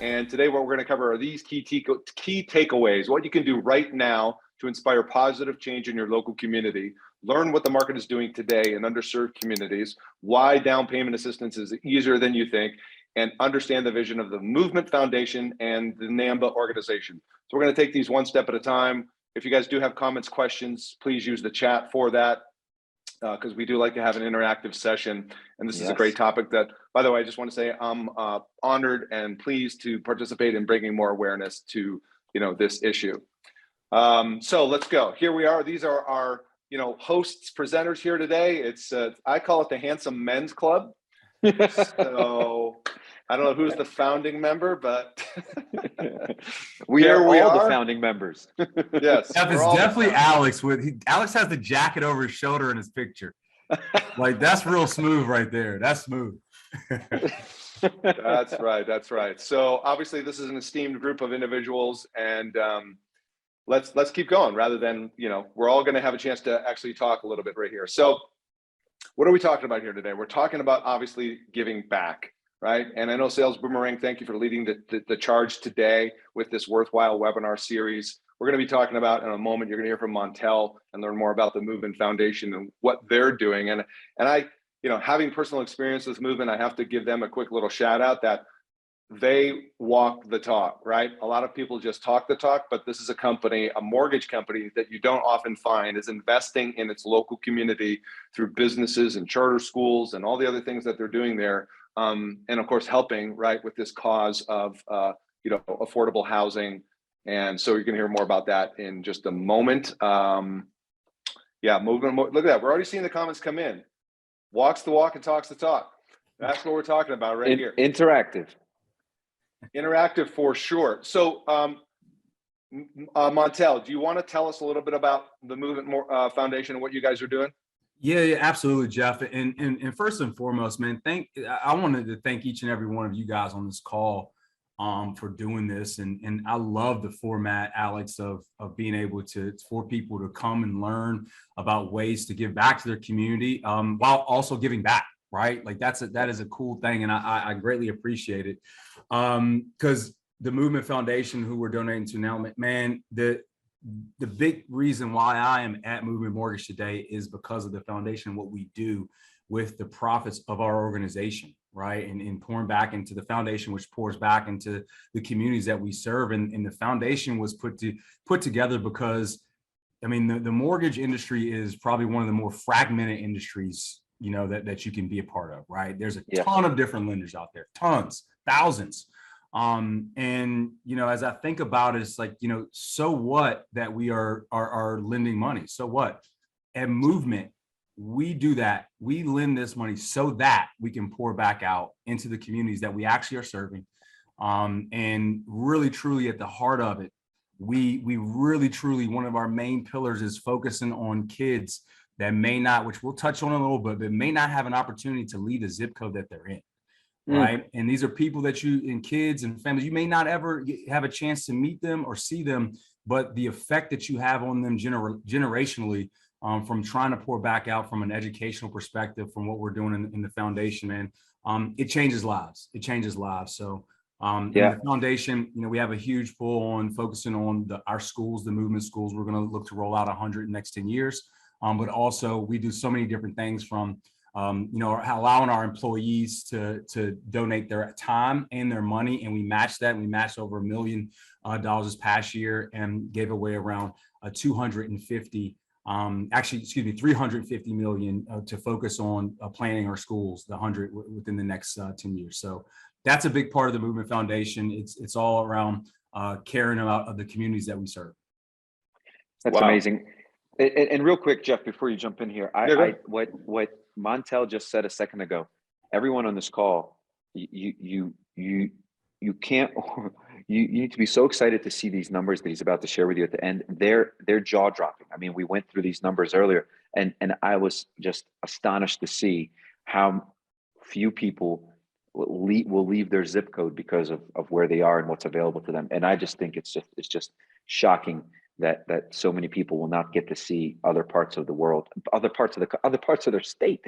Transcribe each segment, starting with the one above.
And today what we're going to cover are these key takeaways, what you can do right now to inspire positive change in your local community. Learn what the market is doing today in underserved communities, why down payment assistance is easier than you think, and understand the vision of the Movement Foundation and the NAMMBA organization. So we're going to take these one step at a time. If you guys do have comments, questions, please use the chat for that, because we do like to have an interactive session. And this is a great topic that, by the way, I just want to say I'm honored and pleased to participate in bringing more awareness to this issue. So let's go. Here we are. These are our hosts, presenters here today. It's I call it the Handsome Men's Club. So I don't know who's the founding member, but we are all the founding members. Yes, Jeff is definitely Alex. Alex has the jacket over his shoulder in his picture. Like, that's real smooth right there. That's smooth. That's right. That's right. So obviously this is an esteemed group of individuals, and let's keep going rather than, we're all going to have a chance to actually talk a little bit right here. So what are we talking about here today? We're talking about obviously giving back, right? And I know Sales Boomerang, thank you for leading the charge today with this worthwhile webinar series. We're going to be talking about, in a moment, you're going to hear from Montell and learn more about the Movement Foundation and what they're doing. And I, having personal experience with Movement, I have to give them a quick little shout out that they walk the talk, right? A lot of people just talk the talk, but this is a company, a mortgage company that you don't often find is investing in its local community through businesses and charter schools and all the other things that they're doing there. And of course, helping, right, with this cause of, affordable housing. And so you're going to hear more about that in just a moment. Movement, look at that. We're already seeing the comments come in. Walks the walk and talks the talk. That's what we're talking about right here. Interactive for sure. So Montell, do you want to tell us a little bit about the Movement Foundation and what you guys are doing? Yeah, absolutely, Jeff. And first and foremost, man, I wanted to thank each and every one of you guys on this call for doing this. And I love the format, Alex, of being able for people to come and learn about ways to give back to their community while also giving back. Right? Like that is a cool thing. And I greatly appreciate it. Because the Movement Foundation, who we're donating to now, man, the big reason why I am at Movement Mortgage today is because of the foundation, what we do with the profits of our organization, right? And pouring back into the foundation, which pours back into the communities that we serve. And the foundation was put together because, I mean, the mortgage industry is probably one of the more fragmented industries that you can be a part of, right? There's a ton of different lenders out there, tons, thousands. And, as I think about it, it's like, so what that we are lending money? So what? At Movement, we do that. We lend this money so that we can pour back out into the communities that we actually are serving. And really, truly at the heart of it, we really, truly, one of our main pillars is focusing on kids that may not, which we'll touch on a little bit, but may not have an opportunity to leave the zip code that they're in, right? And these are people that and kids and families, you may not ever have a chance to meet them or see them, but the effect that you have on them generationally from trying to pour back out from an educational perspective, from what we're doing in the foundation, man, it changes lives. It changes lives. So the foundation, we have a huge pull on focusing on our schools, the Movement schools. We're going to look to roll out 100 in the next 10 years. But also we do so many different things from, allowing our employees to donate their time and their money. And we match that. We matched over $1 million this past year and gave away around 350 million to focus on planning our schools, the 100 within the next 10 years. So that's a big part of the Movement Foundation. It's all around caring about the communities that we serve. That's amazing. And real quick, Jeff, before you jump in here, what Montell just said a second ago, everyone on this call, you can't, you need to be so excited to see these numbers that he's about to share with you at the end. They're jaw dropping. I mean, we went through these numbers earlier, and I was just astonished to see how few people will leave their zip code because of where they are and what's available to them. And I just think it's just shocking that so many people will not get to see other parts of the world, other parts of their state,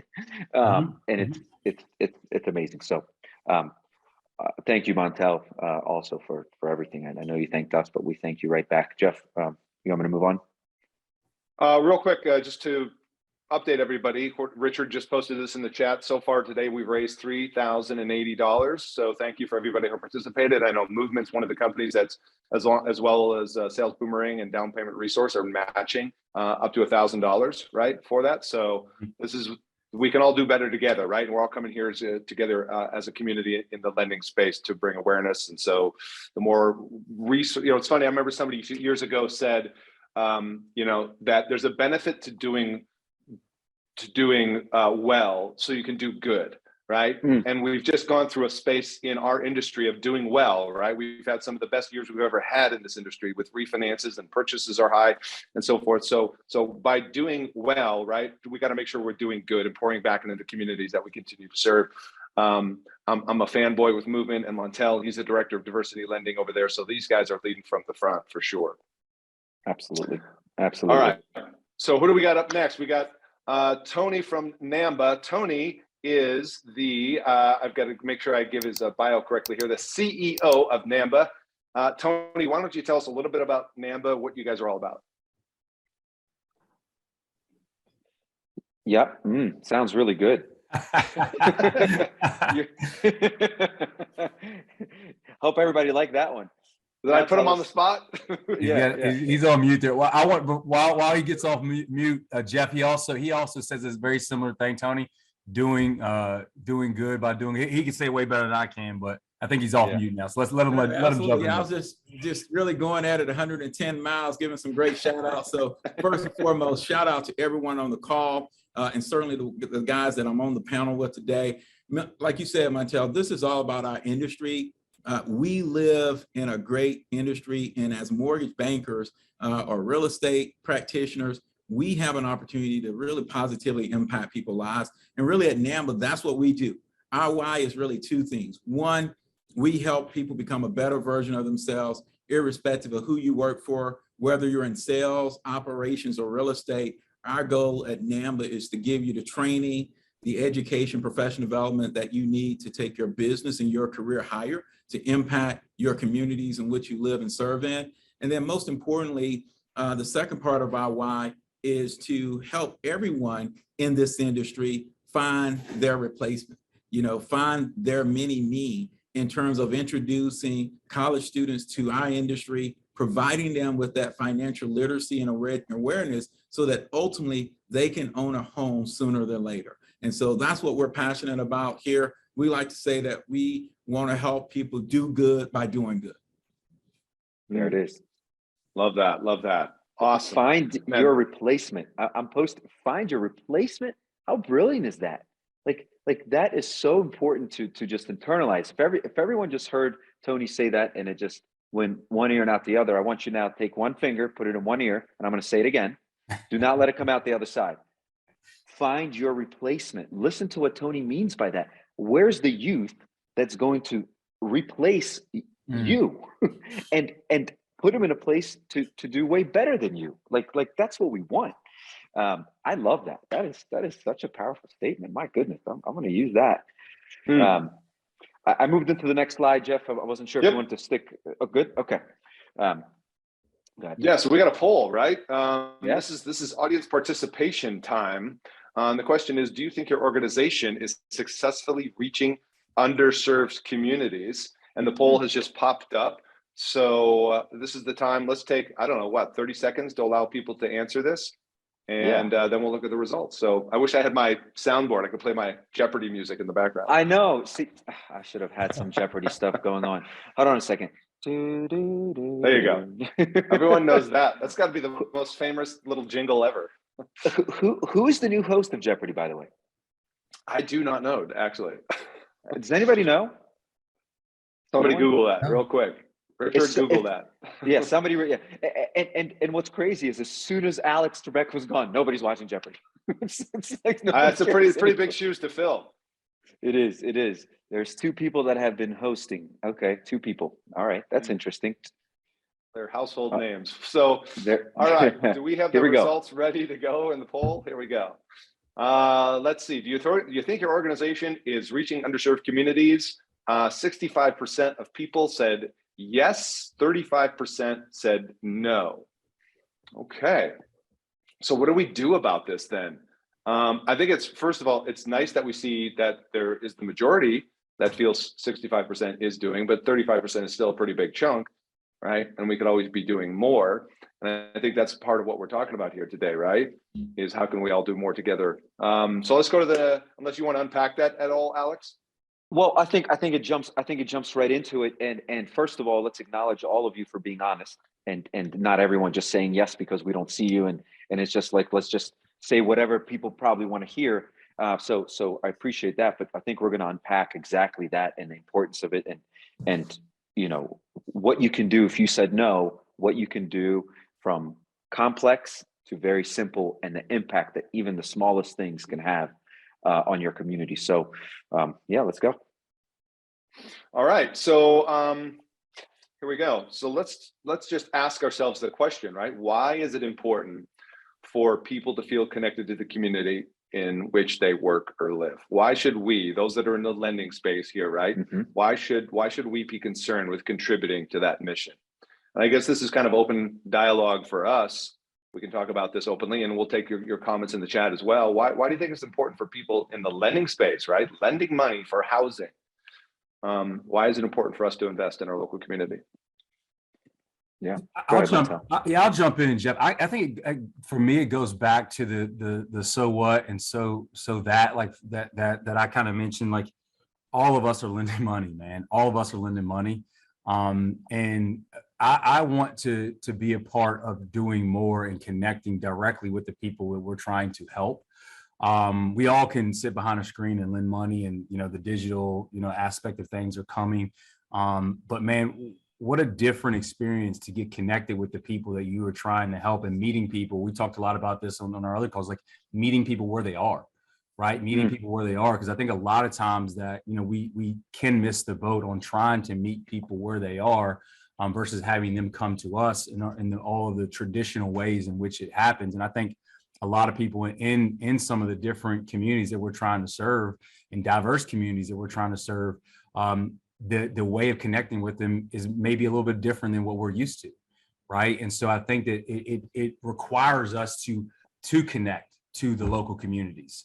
and it's amazing. So, Thank you, Montell, also for everything. And I know you thanked us, but we thank you right back. Jeff, you want me to move on? Real quick, just to update everybody, Richard just posted this in the chat. So far today, we've raised $3,080. So thank you for everybody who participated. I know Movement's one of the companies that's as well as Sales Boomerang and Down Payment Resource are matching up to $1,000, right, for that. So this is, we can all do better together, right? And we're all coming here together as a community in the lending space to bring awareness. And so the more research, it's funny. I remember somebody years ago said, that there's a benefit to doing well, so you can do good, right? And we've just gone through a space in our industry of doing well, right? We've had some of the best years we've ever had in this industry, with refinances and purchases are high and so forth. So by doing well, right, we got to make sure we're doing good and pouring back into the communities that we continue to serve. I'm a fanboy with Movement and Montell. He's the director of diversity lending over there. So these guys are leading from the front for sure. Absolutely. All right. So who do we got up next? We got Tony from NAMMBA. Tony is the, I've got to make sure I give his bio correctly here, the CEO of NAMMBA. Tony, why don't you tell us a little bit about NAMMBA, what you guys are all about? Yep. Sounds really good. Hope everybody liked that one. Did I put him on the spot? He's on mute there. Well, I want while he gets off mute, Jeff. He also says this very similar thing. Tony, doing good by doing. He can say way better than I can, but I think he's off mute now. So let's let him jump in. I was just really going at it 110 miles, giving some great shout outs. So first and foremost, shout out to everyone on the call, and certainly the guys that I'm on the panel with today. Like you said, Montell, this is all about our industry. We live in a great industry, and as mortgage bankers or real estate practitioners, we have an opportunity to really positively impact people's lives. And really at NAMMBA, that's what we do. Our why is really two things. One, we help people become a better version of themselves, irrespective of who you work for, whether you're in sales, operations, or real estate. Our goal at NAMMBA is to give you the training, the education, professional development that you need to take your business and your career higher, to impact your communities in which you live and serve in. And then most importantly, the second part of our why is to help everyone in this industry find their replacement, find their mini me in terms of introducing college students to our industry, providing them with that financial literacy and awareness so that ultimately they can own a home sooner than later. And so that's what we're passionate about here. We like to say that we want to help people do good by doing good. There it is. Love that. Love that. Awesome. Find your replacement. I'm posting, find your replacement. How brilliant is that? Like that is so important to just internalize. If everyone just heard Tony say that and it just went one ear and out the other, I want you now to take one finger, put it in one ear, and I'm going to say it again. Do not let it come out the other side. Find your replacement. Listen to what Tony means by that. Where's the youth that's going to replace you and put them in a place to do way better than you? Like that's what we want. I love that. That is such a powerful statement. My goodness, I'm going to use that. I moved into the next slide, Jeff. I wasn't sure if you wanted to stick. Oh, good. Okay. Yeah. So we got a poll, right? Yes. This is audience participation time. The question is, do you think your organization is successfully reaching underserved communities? And the poll has just popped up. So this is the time. Let's take, 30 seconds to allow people to answer this. And then we'll look at the results. So I wish I had my soundboard. I could play my Jeopardy music in the background. I know. See, I should have had some Jeopardy stuff going on. Hold on a second. There you go. Everyone knows that. That's got to be the most famous little jingle ever. Who is the new host of Jeopardy, by the way? I do not know, actually. Does anybody know? Somebody Google that real quick. Richard, Google that. Yeah, somebody. Yeah. And what's crazy is as soon as Alex Trebek was gone, nobody's watching Jeopardy. It's a pretty big shoes to fill. It is. There's two people that have been hosting. Okay, two people. All right, that's interesting. Their household names. So, all right. Do we have the results ready to go in the poll? Here we go. Let's see. Do you think your organization is reaching underserved communities? 65% of people said yes, 35% said no. Okay. So what do we do about this then? I think it's, first of all, it's nice that we see that there is the majority that feels 65% is doing, but 35% is still a pretty big chunk, right? And we could always be doing more. And I think that's part of what we're talking about here today, right? Is how can we all do more together? So let's go to unless you want to unpack that at all, Alex. Well, I think it jumps right into it. And first of all, let's acknowledge all of you for being honest and not everyone just saying yes because we don't see you. And it's just like, let's just say whatever people probably want to hear. So I appreciate that, but I think we're going to unpack exactly that and the importance of it and you know, what you can do if you said no, what you can do from complex to very simple and the impact that even the smallest things can have on your community. So yeah, let's go. All right, so here we go. So let's just ask ourselves the question, right? Why is it important for people to feel connected to the community in which they work or live? Why should we, those that are in the lending space here, right? Mm-hmm. Why should we be concerned with contributing to that mission? And I guess this is kind of open dialogue for us. We can talk about this openly, and we'll take your comments in the chat as well. Why do you think it's important for people in the lending space, right? Lending money for housing. Why is it important for us to invest in our local community? Yeah, I'll jump in, Jeff. I think for me, it goes back to the so what and so that, like that I kind of mentioned, like all of us are lending money, man. All of us are lending money. And I want to be a part of doing more and connecting directly with the people that we're trying to help. We all can sit behind a screen and lend money, and you know the digital aspect of things are coming. But man, what a different experience to get connected with the people that you are trying to help and meeting people. We talked a lot about this on our other calls, like meeting people where they are, right? Meeting people where they are, because I think a lot of times that we can miss the boat on trying to meet people where they are versus having them come to us in all of the traditional ways in which it happens. And I think a lot of people in some of the different communities that we're trying to serve, in diverse communities that we're trying to serve, the way of connecting with them is maybe a little bit different than what we're used to, right? And so I think that it requires us to connect to the local communities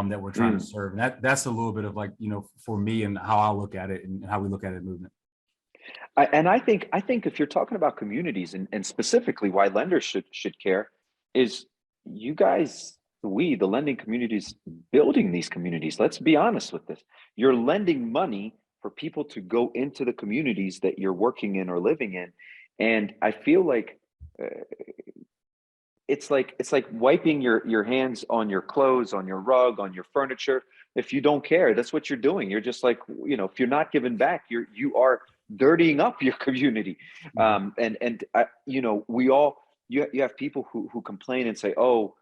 that we're trying to serve. And that's a little bit of like, for me and how I look at it and how we look at it in movement. I think if you're talking about communities and specifically why lenders should care is you guys, the lending communities, building these communities. Let's be honest with this. You're lending money for people to go into the communities that you're working in or living in. And I feel like it's like wiping your hands on your clothes, on your rug, on your furniture. If you don't care, that's what you're doing. You're just like, if you're not giving back, you are dirtying up your community. You have people who complain and say, oh,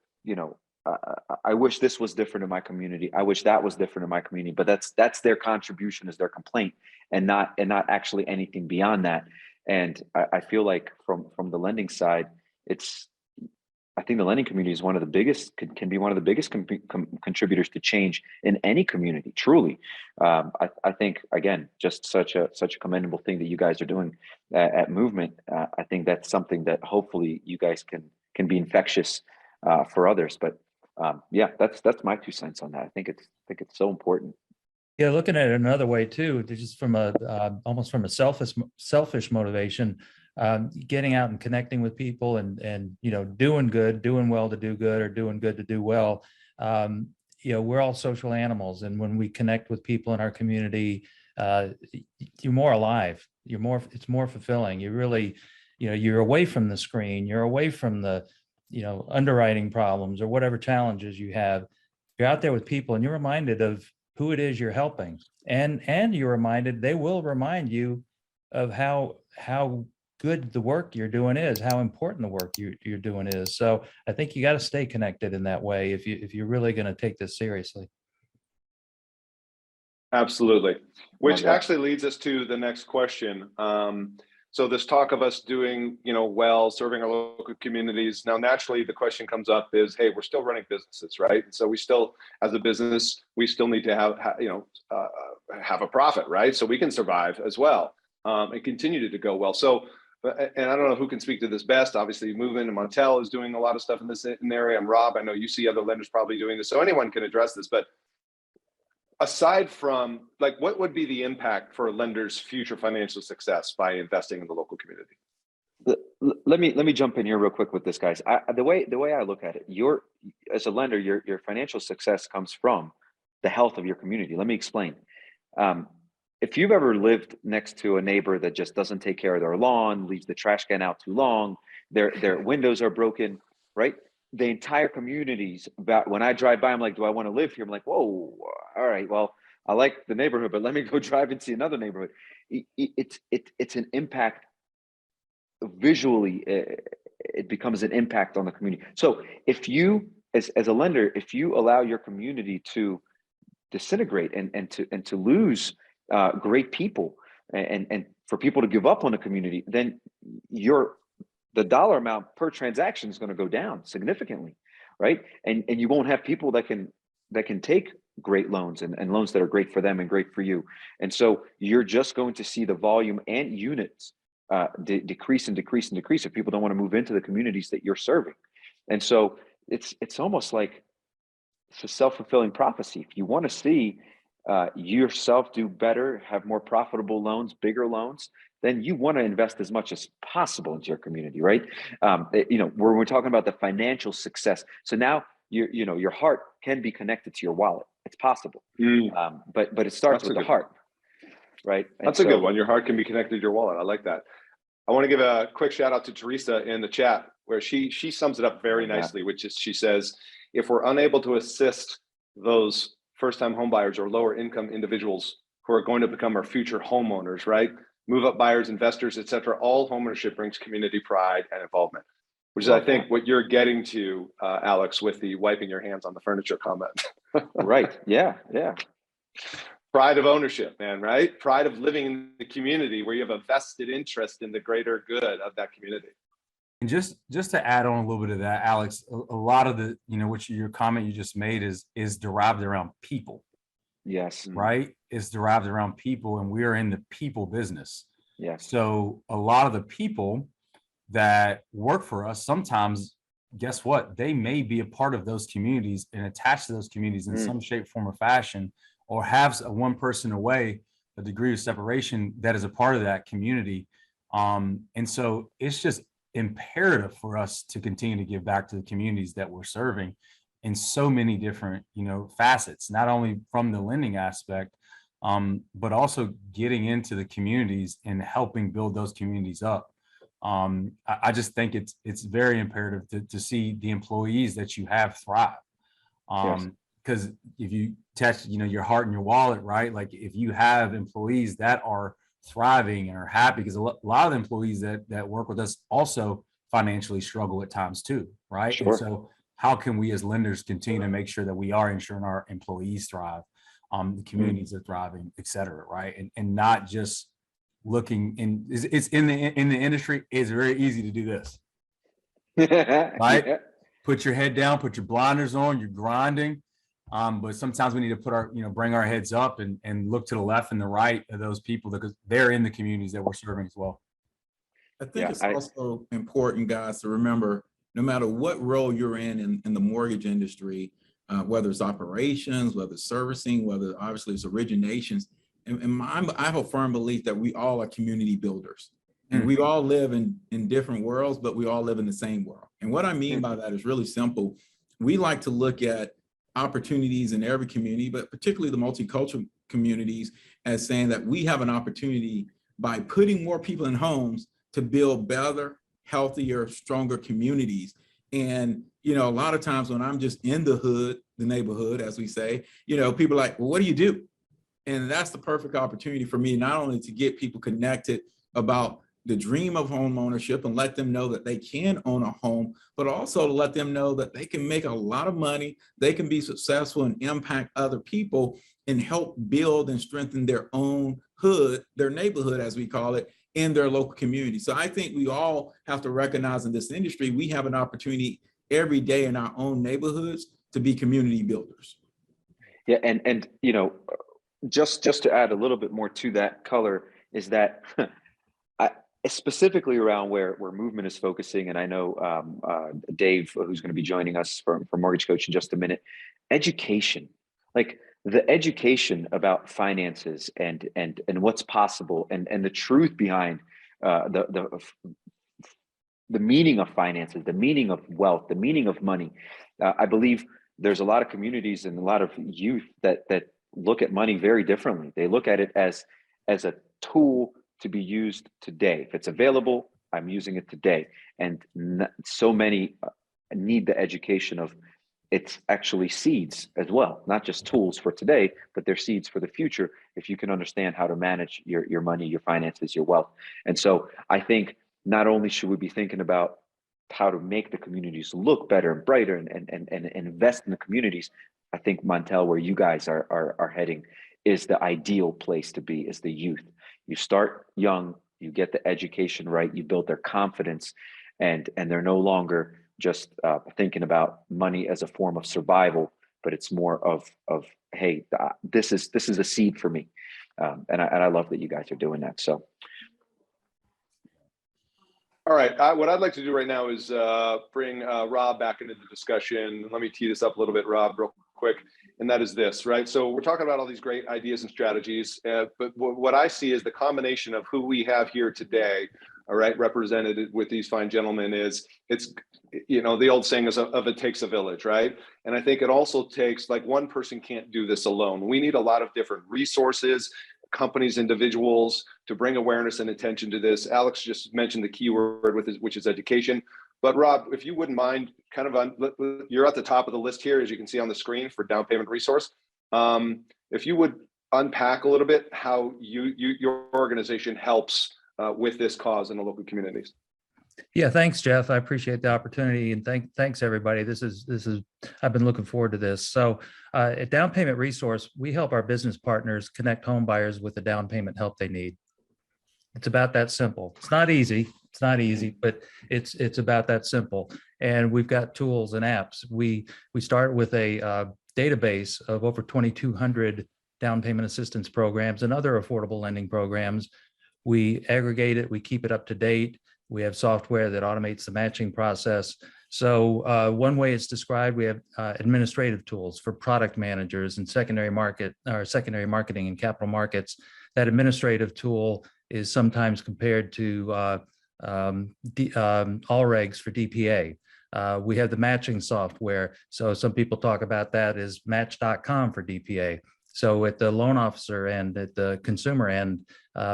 I wish this was different in my community. I wish that was different in my community. But that's their contribution, is their complaint, and not actually anything beyond that. And I feel like from the lending side, I think the lending community is one of the biggest, can be one of the biggest contributors to change in any community. Truly, I think again, just such a commendable thing that you guys are doing at Movement. I think that's something that hopefully you guys can be infectious for others. But yeah, that's my 2 cents on that. I think it's so important. Yeah, looking at it another way too, just from almost from a selfish motivation, getting out and connecting with people and doing well to do good, or doing good to do well. We're all social animals, and when we connect with people in our community, you're more alive. It's more fulfilling. You really, you're away from the screen. You're away from the underwriting problems or whatever challenges you have. You're out there with people, and you're reminded of who it is you're helping, and you're reminded, they will remind you of how good the work you're doing is, how important the work you're doing is. So I think you got to stay connected in that way if you're really going to take this seriously. Absolutely. Which actually leads us to the next question. So this talk of us doing, well, serving our local communities. Now, naturally, the question comes up is, hey, we're still running businesses, right? And so we still, as a business, we still need to have a profit, right? So we can survive as well and continue to go well. So, and I don't know who can speak to this best. Obviously, Movement and Montell is doing a lot of stuff in this area. And Rob, I know you see other lenders probably doing this. So anyone can address this, but aside from, like, what would be the impact for a lender's future financial success by investing in the local community? Let me jump in here real quick with this, guys. The way I look at it, as a lender, your financial success comes from the health of your community. Let me explain. If you've ever lived next to a neighbor that just doesn't take care of their lawn, leaves the trash can out too long, their windows are broken, right? The entire community's about, when I drive by, I'm like, do I want to live here? I'm like, whoa, all right, well, I like the neighborhood, but let me go drive and see another neighborhood. It's an impact visually. It becomes an impact on the community. So if you, as a lender, if you allow your community to disintegrate and to lose great people and for people to give up on the community, then the dollar amount per transaction is going to go down significantly, right? And you won't have people that can take great loans and loans that are great for them and great for you. And so you're just going to see the volume and units decrease and decrease and decrease if people don't want to move into the communities that you're serving. And so it's almost like it's a self-fulfilling prophecy. If you want to see yourself do better, have more profitable loans, bigger loans, then you want to invest as much as possible into your community, right? We're talking about the financial success. So now your heart can be connected to your wallet. It's possible, but it starts with the heart, right? That's a good one. Your heart can be connected to your wallet. I like that. I want to give a quick shout out to Teresa in the chat, where she sums it up very nicely, which is, she says, if we're unable to assist those first-time homebuyers or lower income individuals who are going to become our future homeowners, right? Move up buyers, investors, et cetera. All homeownership brings community pride and involvement, which is, I think, what you're getting to, Alex, with the wiping your hands on the furniture comment. Right. Yeah. Pride of ownership, man, right? Pride of living in the community where you have a vested interest in the greater good of that community. And just to add on a little bit of that, Alex, a lot of the, your comment you just made is derived around people. Yes. Right? It's derived around people, and we are in the people business. Yes. So a lot of the people that work for us, sometimes, guess what? They may be a part of those communities and attached to those communities in some shape, form, or fashion, or have one person away, a degree of separation that is a part of that community. And so it's just imperative for us to continue to give back to the communities that we're serving in so many different, facets, not only from the lending aspect, but also getting into the communities and helping build those communities up. I just think it's very imperative to see the employees that you have thrive. Because if you touch, your heart and your wallet, right? Like if you have employees that are thriving and are happy, because a lot of the employees that work with us also financially struggle at times too, right? Sure. And so how can we as lenders continue to make sure that we are ensuring our employees thrive, the communities are thriving, et cetera, right? And not just looking in, it's in the industry, it's very easy to do this, right? Yeah. Put your head down, put your blinders on, you're grinding. But sometimes we need to put our, bring our heads up and look to the left and the right of those people, because they're in the communities that we're serving as well. I think it's also important, guys, to remember, no matter what role you're in the mortgage industry, whether it's operations, whether it's servicing, whether obviously it's originations, and I have a firm belief that we all are community builders. And we all live in different worlds, but we all live in the same world. And what I mean by that is really simple. We like to look at opportunities in every community, but particularly the multicultural communities, as saying that we have an opportunity by putting more people in homes to build better, healthier, stronger communities. And, a lot of times when I'm just in the hood, the neighborhood, as we say, people are like, well, what do you do? And that's the perfect opportunity for me, not only to get people connected about the dream of home ownership and let them know that they can own a home, but also to let them know that they can make a lot of money, they can be successful and impact other people and help build and strengthen their own hood, their neighborhood, as we call it, in their local community. So I think we all have to recognize in this industry, we have an opportunity every day in our own neighborhoods to be community builders. Yeah, and you know, just to add a little bit more to that color is that specifically around where movement is focusing, and I know Dave, who's going to be joining us for Mortgage Coach in just a minute, education, like the education about finances and what's possible and the truth behind the meaning of finances, the meaning of wealth, the meaning of money. I believe there's a lot of communities and a lot of youth that look at money very differently. They look at it as a tool to be used today. If it's available, I'm using it today. And so many need the education of it's actually seeds as well, not just tools for today, but they're seeds for the future. If you can understand how to manage your money, your finances, your wealth. And so I think not only should we be thinking about how to make the communities look better and brighter and invest in the communities, I think Montell, where you guys are heading, is the ideal place to be, is the youth. You start young, you get the education right, you build their confidence, and they're no longer just thinking about money as a form of survival, but it's more of hey, this is a seed for me, and I love that you guys are doing that. So. All right, what I'd like to do right now is bring Rob back into the discussion. Let me tee this up a little bit, Rob, real quick, and that is this, right? So we're talking about all these great ideas and strategies, but what I see is the combination of who we have here today, all right, represented with these fine gentlemen it's, you know, the old saying is of it takes a village, right? And I think it also takes, like, one person can't do this alone. We need a lot of different resources, companies, individuals to bring awareness and attention to this. Alex just mentioned the key word which is education. But Rob, if you wouldn't mind, kind of you're at the top of the list here, as you can see on the screen, for down payment resource. If you would unpack a little bit how your organization helps with this cause in the local communities. Yeah, thanks, Jeff. I appreciate the opportunity, and thanks everybody. This is I've been looking forward to this. So at Down Payment Resource, we help our business partners connect home buyers with the down payment help they need. It's about that simple. It's not easy. It's not easy, but it's about that simple. And we've got tools and apps. We start with a database of over 2,200 down payment assistance programs and other affordable lending programs. We aggregate it. We keep it up to date. We have software that automates the matching process. So one way it's described, we have administrative tools for product managers and secondary marketing and capital markets. That administrative tool is sometimes compared to all regs for DPA. We have the matching software. So some people talk about that as match.com for DPA. So at the loan officer end, at the consumer end,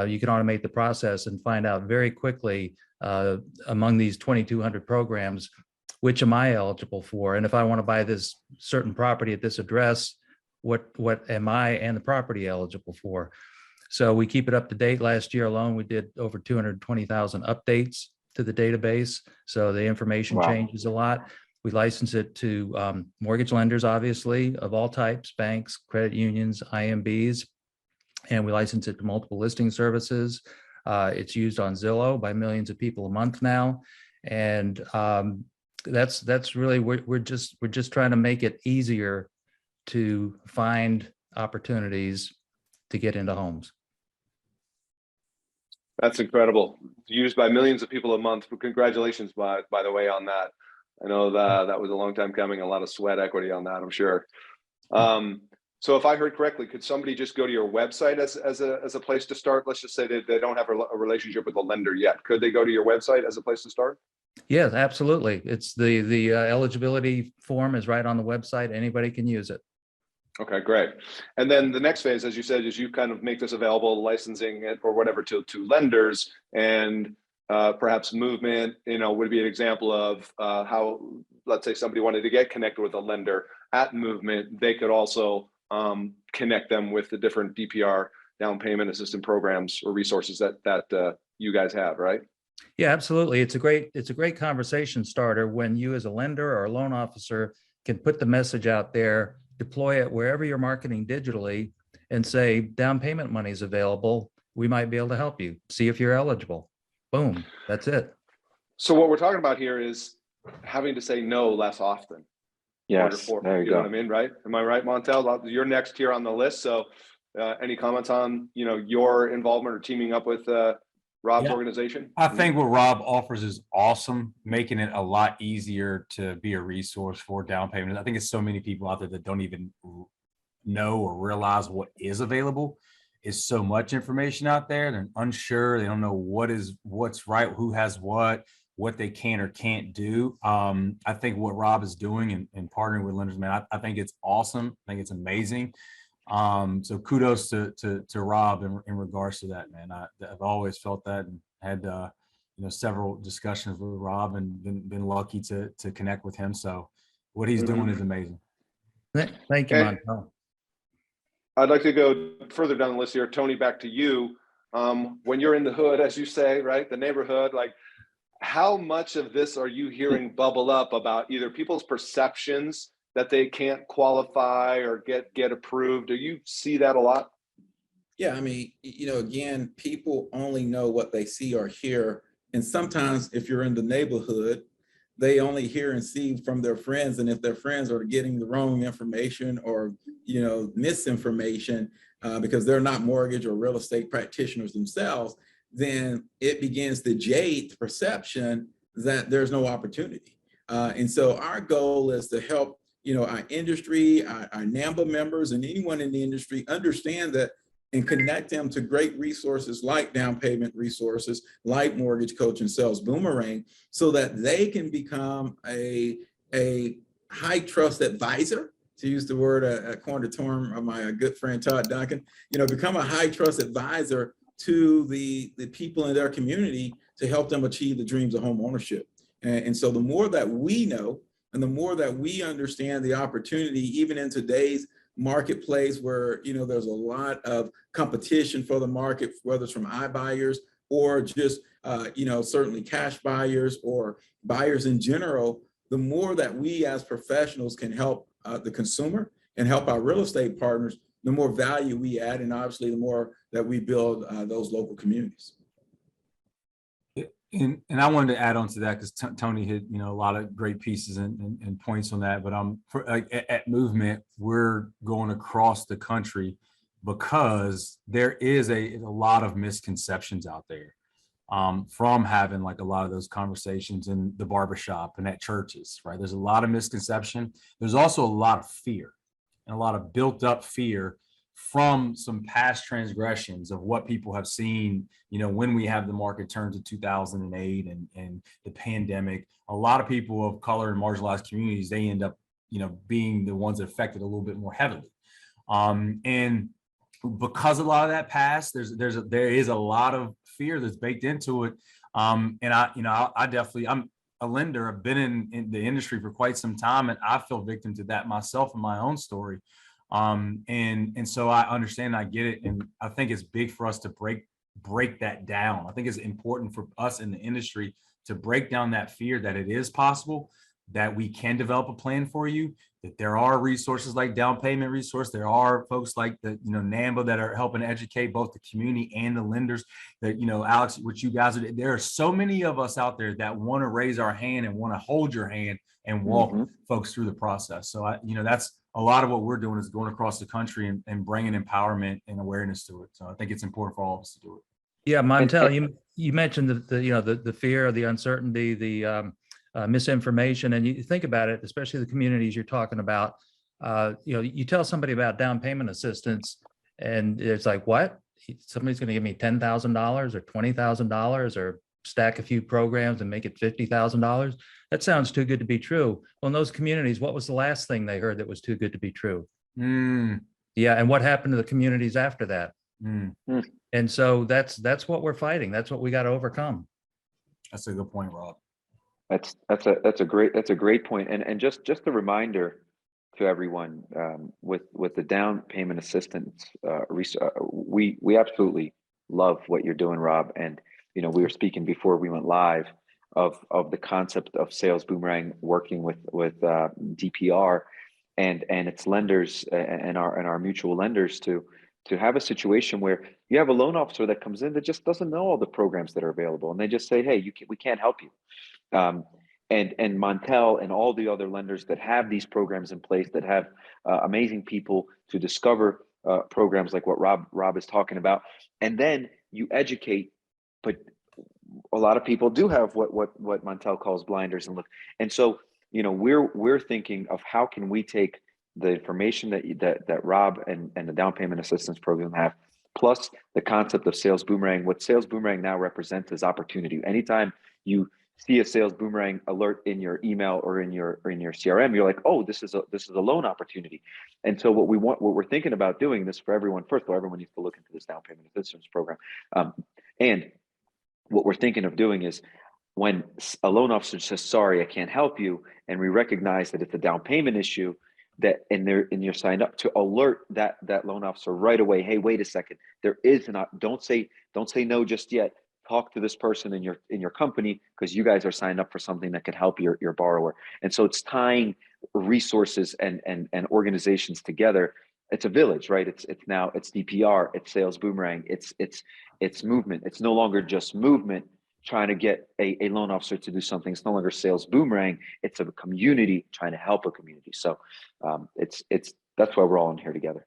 you can automate the process and find out very quickly among these 2,200 programs, which am I eligible for? And if I want to buy this certain property at this address, what am I and the property eligible for? So we keep it up to date. Last year alone, we did over 220,000 updates to the database. So the information changes a lot. We license it to mortgage lenders, obviously, of all types, banks, credit unions, IMBs, and we license it to multiple listing services. It's used on Zillow by millions of people a month now, and that's really we're just trying to make it easier to find opportunities to get into homes. That's incredible. Used by millions of people a month. Congratulations, by the way, on that. I know that was a long time coming. A lot of sweat equity on that, I'm sure. So if I heard correctly, could somebody just go to your website as a place to start? Let's just say that they don't have a relationship with a lender yet. Could they go to your website as a place to start? Yes, absolutely. It's the eligibility form is right on the website. Anybody can use it. Okay, great. And then the next phase, as you said, is you kind of make this available, licensing it or whatever to lenders, and perhaps movement, would be an example of how, let's say somebody wanted to get connected with a lender at movement, they could also connect them with the different DPR down payment assistance programs or resources that you guys have, right? Yeah, absolutely. It's a great conversation starter when you as a lender or a loan officer can put the message out there, deploy it wherever you're marketing digitally, and say, down payment money is available. We might be able to help you. See if you're eligible. Boom. That's it. So what we're talking about here is having to say no less often. Yes, there you know go. what I mean, right? Am I right, Montell? You're next here on the list. So any comments on, your involvement or teaming up with Rob's organization? I think what Rob offers is awesome, making it a lot easier to be a resource for down payment. I think it's so many people out there that don't even know or realize what is available. Is so much information out there. They're unsure. They don't know what's right, who has what they can or can't do. I think what Rob is doing and partnering with lenders, man, I think it's awesome. I think it's amazing. So kudos to Rob in regards to that, man. I've always felt that and had several discussions with Rob and been lucky to connect with him. So what he's doing is amazing. Thank you, Montell. I'd like to go further down the list here. Tony, back to you. When you're in the hood, as you say, right, the neighborhood, like how much of this are you hearing bubble up about either people's perceptions that they can't qualify or get approved? Do you see that a lot? Yeah, I mean, again, people only know what they see or hear. And sometimes if you're in the neighborhood, they only hear and see from their friends. And if their friends are getting the wrong information or, misinformation, because they're not mortgage or real estate practitioners themselves, then it begins to jade the perception that there's no opportunity. And so our goal is to help, our industry, our NAMMBA members and anyone in the industry understand that and connect them to great resources like down payment resources, like Mortgage Coach and Sales Boomerang, so that they can become a high trust advisor, to use the word, a corner term of my good friend Todd Duncan, become a high trust advisor to the people in their community to help them achieve the dreams of home ownership. And so the more that we know and the more that we understand the opportunity, even in today's marketplace where there's a lot of competition for the market, whether it's from iBuyers or just certainly cash buyers or buyers in general, the more that we as professionals can help the consumer and help our real estate partners, the more value we add, and obviously the more that we build those local communities. And I wanted to add on to that because Tony hit a lot of great pieces and points on that. But at Movement, we're going across the country because there is a lot of misconceptions out there from having like a lot of those conversations in the barbershop and at churches, right? There's a lot of misconception. There's also a lot of fear and a lot of built up fear from some past transgressions of what people have seen, when we have the market turn to 2008 and the pandemic. A lot of people of color and marginalized communities, they end up, being the ones affected a little bit more heavily. And because a lot of that past, there is a lot of fear that's baked into it. And I definitely, I'm a lender. I've been in the industry for quite some time, and I feel victim to that myself in my own story. And so I understand, I get it. And I think it's big for us to break that down. I think it's important for us in the industry to break down that fear that it is possible, that we can develop a plan for you, that there are resources like down payment resource. There are folks like the, NAMMBA that are helping educate both the community and the lenders that, Alex, what you guys are, there are so many of us out there that want to raise our hand and want to hold your hand and walk folks through the process. So that's a lot of what we're doing, is going across the country and bringing empowerment and awareness to it. So I think it's important for all of us to do it. Yeah, Montell, you mentioned the fear, the uncertainty, the misinformation, and you think about it, especially the communities you're talking about. You tell somebody about down payment assistance, and it's like, what? Somebody's going to give me $10,000 or $20,000 or stack a few programs and make it $50,000. That sounds too good to be true. Well, in those communities, what was the last thing they heard that was too good to be true? Yeah, and what happened to the communities after that? And so that's what we're fighting. That's what we got to overcome. That's a good point, Rob. That's a great point. And just a reminder to everyone, with the down payment assistance, we absolutely love what you're doing, Rob. And we were speaking before we went live of the concept of Sales Boomerang working with DPR and its lenders and our mutual lenders to to have a situation where you have a loan officer that comes in that just doesn't know all the programs that are available, and they just say, hey, we can't help you. And Montell and all the other lenders that have these programs in place, that have amazing people to discover programs like what Rob is talking about, and then you educate. But a lot of people do have what Montell calls blinders and look. And so, you know, we're thinking of how can we take the information that Rob and the down payment assistance program have, plus the concept of sales boomerang. What sales boomerang now represents is opportunity. Anytime you see a sales boomerang alert in your email or in your CRM, you're like, oh, this is a loan opportunity. And so what we're thinking about doing this for everyone. First of all, everyone needs to look into this down payment assistance program. And what we're thinking of doing is, when a loan officer says, sorry, I can't help you, and we recognize that it's a down payment issue, that and you're signed up, to alert that loan officer right away. Hey, wait a second. There is don't say no just yet. Talk to this person in your company, because you guys are signed up for something that could help your borrower. And so it's tying resources and organizations together. It's a village, right? It's DPR, it's sales boomerang, it's movement. It's no longer just movement trying to get a loan officer to do something. It's no longer sales boomerang. It's a community trying to help a community. So that's why we're all in here together.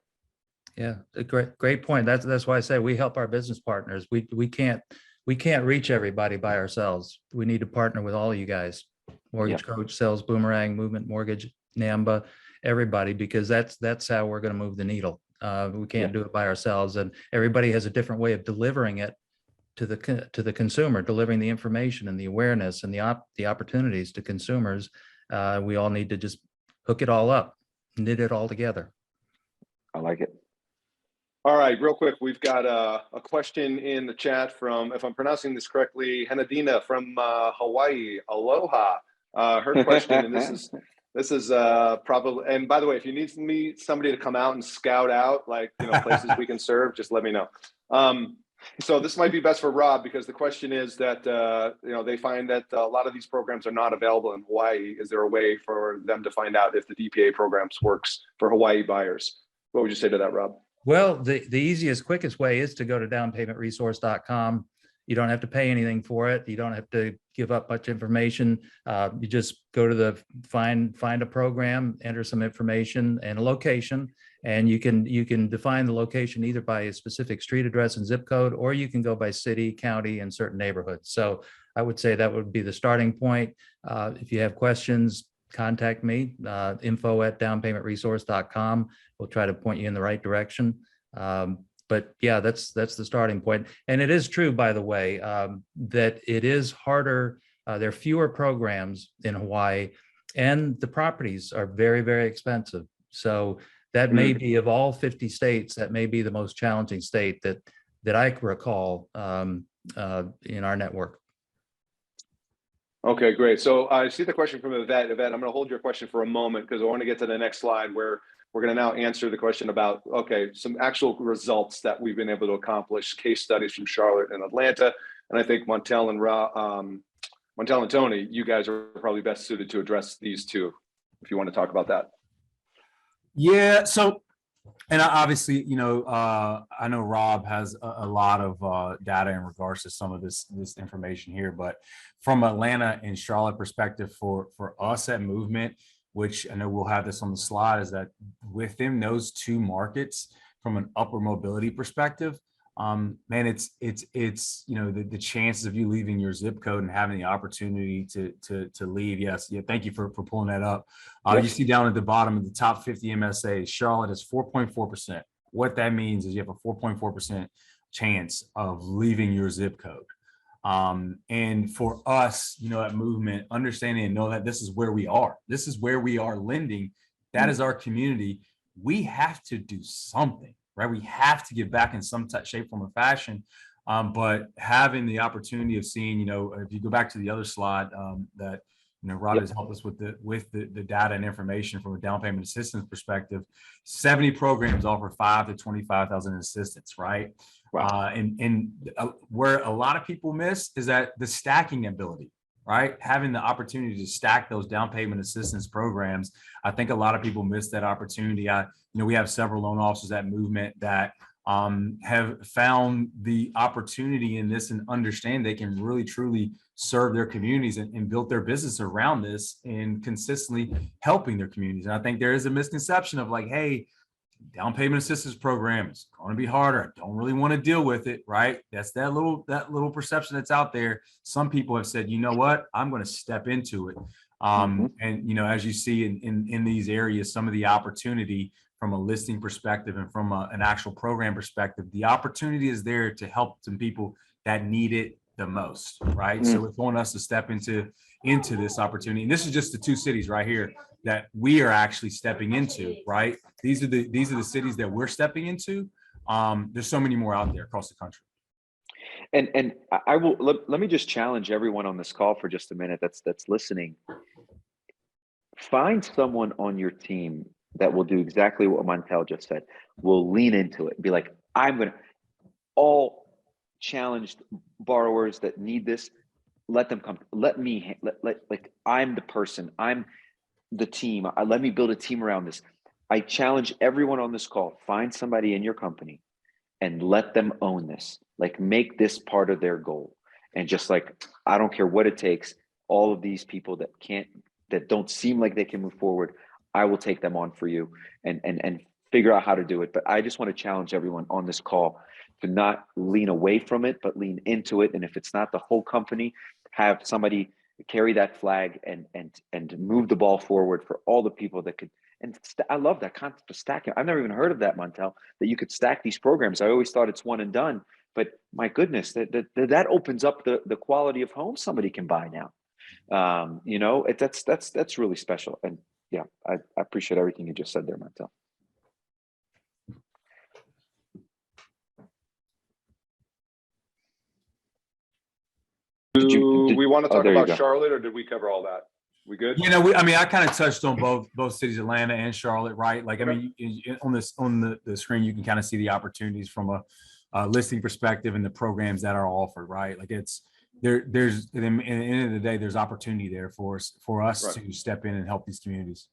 Yeah, a great point. That's why I say we help our business partners. We can't reach everybody by ourselves. We need to partner with all of you guys, Mortgage Coach, Sales Boomerang, Movement Mortgage, NAMMBA, everybody, because that's how we're going to move the needle. We can't do it by ourselves, and everybody has a different way of delivering it to the consumer, delivering the information and the awareness and the opportunities to consumers. We all need to just hook it all up, knit it all together. I like it. All right, real quick, we've got a question in the chat from, if I'm pronouncing this correctly, Henadina from Hawaii. Aloha. Her question, and this is probably, and by the way, if you need somebody to come out and scout out, like, you know, places we can serve, just let me know. So this might be best for Rob, because the question is that, you know, they find that a lot of these programs are not available in Hawaii. Is there a way for them to find out if the DPA programs works for Hawaii buyers? What would you say to that, Rob? Well, the easiest, quickest way is to go to downpaymentresource.com. You don't have to pay anything for it. You don't have to give up much information. You just go to find a program, enter some information and a location, and you can define the location either by a specific street address and zip code, or you can go by city, county, and certain neighborhoods. So I would say that would be the starting point. If you have questions, contact me, info@downpaymentresource.com. We'll try to point you in the right direction. But yeah, that's the starting point. And it is true, by the way, that it is harder. There are fewer programs in Hawaii, and the properties are very, very expensive. So that may be, of all 50 states, that may be the most challenging state that I recall in our network. Okay, great. So I see the question from Yvette. Yvette, I'm going to hold your question for a moment, because I want to get to the next slide, where we're going to now answer the question about, okay, some actual results that we've been able to accomplish, case studies from Charlotte and Atlanta. And I think Montell and Tony, you guys are probably best suited to address these two, if you want to talk about that. Yeah. So, and obviously, you know, I know Rob has a lot of data in regards to some of this information here, but from Atlanta and Charlotte perspective, for us at Movement, which I know we'll have this on the slide, is that within those two markets, from an upper mobility perspective, man, it's you know, the chances of you leaving your zip code and having the opportunity to leave. Yes, yeah, thank you for pulling that up. You see down at the bottom of the top 50 MSAs, Charlotte is 4.4%. What that means is you have a 4.4% chance of leaving your zip code. And for us, you know, at Movement, understanding and know that this is where we are. This is where we are lending. That is our community. We have to do something, right? We have to give back in some shape, form, or fashion. But having the opportunity of seeing, you know, if you go back to the other slide, that, you know, Rod has helped us with the data and information from a down payment assistance perspective. 70 programs offer $5,000 to $25,000 in assistance, right? Wow. And where a lot of people miss is that the stacking ability, right? Having the opportunity to stack those down payment assistance programs. I think a lot of people miss that opportunity. You know, we have several loan officers at Movement that have found the opportunity in this and understand they can really truly serve their communities and build their business around this and consistently helping their communities. And I think there is a misconception of like, hey, down payment assistance program is going to be harder. I don't really want to deal with it, right? That's that little perception that's out there. Some people have said, you know what, I'm going to step into it. And you know, as you see in these areas, some of the opportunity from a listing perspective and from an actual program perspective, the opportunity is there to help some people that need it the most, right? So it's on us to step into this opportunity. And this is just the 2 cities right here that we are actually stepping into, right? These are the cities that we're stepping into. There's so many more out there across the country. And I will let me just challenge everyone on this call for just a minute that's listening. Find someone on your team that will do exactly what Montell just said. Will lean into it, be like, I'm gonna, all challenged borrowers that need this, let them come. Let me like I'm the person. I'm the team. Let me build a team around this. I challenge everyone on this call, find somebody in your company and let them own this. Like, make this part of their goal. And just like, I don't care what it takes, all of these people that don't seem like they can move forward, I will take them on for you and figure out how to do it. But I just want to challenge everyone on this call to not lean away from it, but lean into it. And if it's not the whole company, have somebody carry that flag and move the ball forward for all the people that could. And I love that concept of stacking. I've never even heard of that, Montell, that you could stack these programs. I always thought it's one and done, but my goodness, that opens up the quality of home somebody can buy now. You know, that's really special. And yeah, I appreciate everything you just said there, Montell. Do we want to talk about Charlotte, or did we cover all that? We good? You know, I mean, I kind of touched on both cities, Atlanta and Charlotte, right? Like, I mean, on the screen, you can kind of see the opportunities from a listing perspective and the programs that are offered, right? Like, it's there's at the end of the day, there's opportunity there for us to step in and help these communities.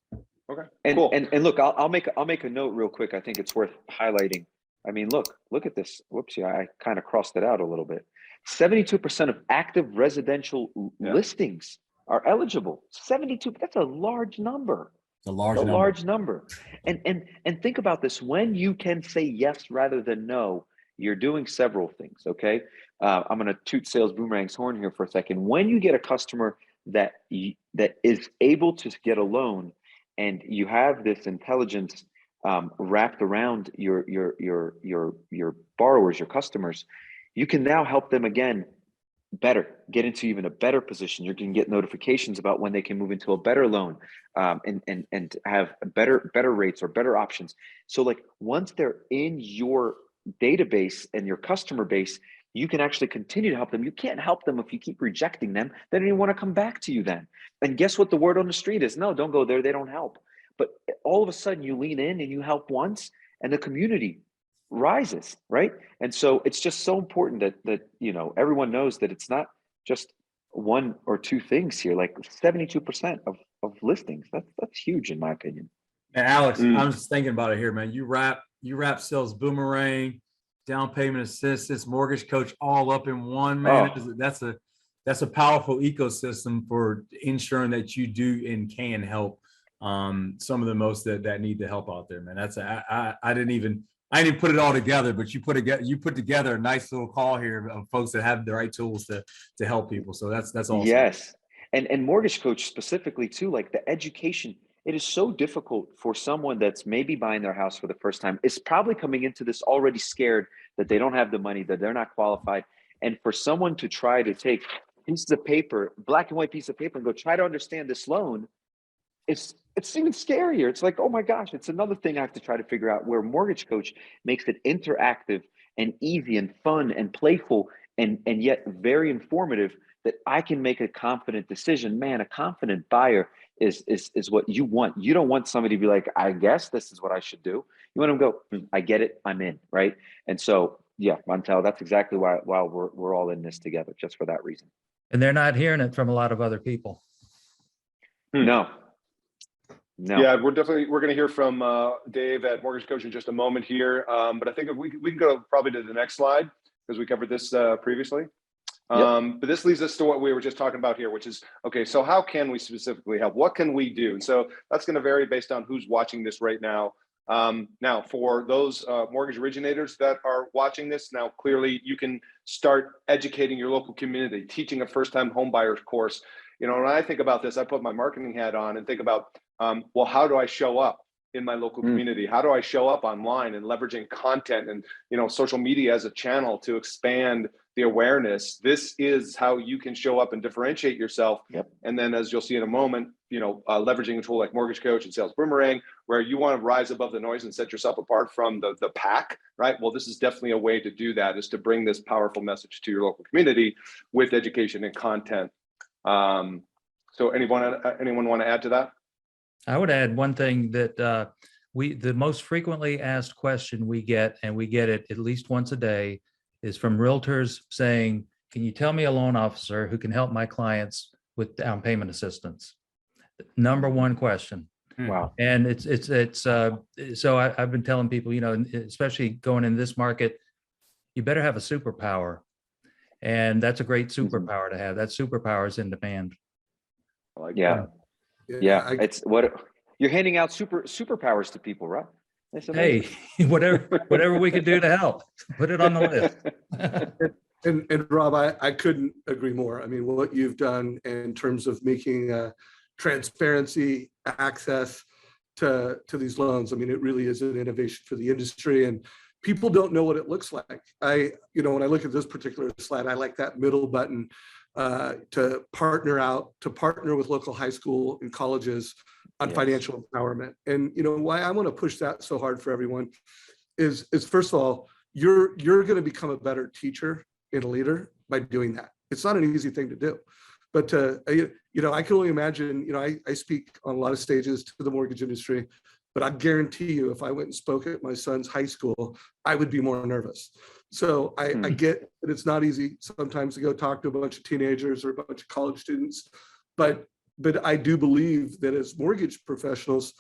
Okay. And cool. and look, I'll make a note real quick. I think it's worth highlighting. I mean, look at this. Whoopsie, I kind of crossed it out a little bit. 72% of active residential listings are eligible. 72, that's a large number. It's a large number. And think about this. When you can say yes rather than no, you're doing several things, okay? I'm gonna toot Sales Boomerang's horn here for a second. When you get a customer that is able to get a loan and you have this intelligence wrapped around your borrowers, your customers, you can now help them again get into even a better position. You can get notifications about when they can move into a better loan and have better rates or better options. So like, once they're in your database and your customer base, you can actually continue to help them. You can't help them if you keep rejecting them. They don't even want to come back to you then. And guess what the word on the street is? No, don't go there. They don't help. But all of a sudden you lean in and you help once and the community rises, right? And so it's just so important that you know, everyone knows that it's not just one or two things here. Like 72% of listings, that's huge in my opinion. And Alex, I'm just thinking about it here, man. You wrap Sales Boomerang, down payment assistance, mortgage coach, all up in one, man. That's a powerful ecosystem for ensuring that you do and can help some of the most that need the help out there, man. I didn't put it all together, but you put together a nice little call here of folks that have the right tools to help people. So that's awesome. Yes. And mortgage coach specifically too, like the education, it is so difficult for someone that's maybe buying their house for the first time, is probably coming into this already scared that they don't have the money, that they're not qualified. And for someone to try to take pieces of paper, black and white piece of paper, and go try to understand this loan, it's even scarier. It's like, oh my gosh, it's another thing I have to try to figure out, where mortgage coach makes it interactive and easy and fun and playful and yet very informative, that I can make a confident decision. Man, a confident buyer is what you want. You don't want somebody to be like, I guess this is what I should do. You want them to go, I get it, I'm in, right? And so, yeah, Montell, that's exactly why we're all in this together, just for that reason. And they're not hearing it from a lot of other people. No. No. Yeah, we're going to hear from Dave at Mortgage Coach in just a moment here. But I think if we can go probably to the next slide because we covered this previously. But this leads us to what we were just talking about here, which is, okay, so how can we specifically help? What can we do? And so that's going to vary based on who's watching this right now. Now, for those mortgage originators that are watching this, now clearly you can start educating your local community, teaching a first-time home buyers course. You know, when I think about this, I put my marketing hat on and think about, well, how do I show up in my local community? How do I show up online and leveraging content and, you know, social media as a channel to expand the awareness? This is how you can show up and differentiate yourself. And then, as you'll see in a moment, you know, leveraging a tool like Mortgage Coach and Sales Boomerang, where you want to rise above the noise and set yourself apart from the pack, right? Well, this is definitely a way to do that, is to bring this powerful message to your local community with education and content. So anyone want to add to that? I would add one thing that the most frequently asked question we get, and we get it at least once a day, is from realtors saying, can you tell me a loan officer who can help my clients with down payment assistance? Number one question. Wow. And so I've been telling people, you know, especially going in this market, you better have a superpower. And that's a great superpower to have. That superpower is in demand. Yeah. It's what you're handing out superpowers to people, right? Hey, whatever we could do to help, put it on the list. And Rob, I couldn't agree more. I mean, what you've done in terms of making transparency, access to these loans, I mean, it really is an innovation for the industry, and people don't know what it looks like. When I look at this particular slide, I like that middle button to partner with local high school and colleges on financial empowerment. And you know why I want to push that so hard for everyone is first of all, you're going to become a better teacher and leader by doing that. It's not an easy thing to do, but I can only imagine. I speak on a lot of stages to the mortgage industry, but I guarantee you, if I went and spoke at my son's high school, I would be more nervous. So I get that it's not easy sometimes to go talk to a bunch of teenagers or a bunch of college students, but I do believe that as mortgage professionals,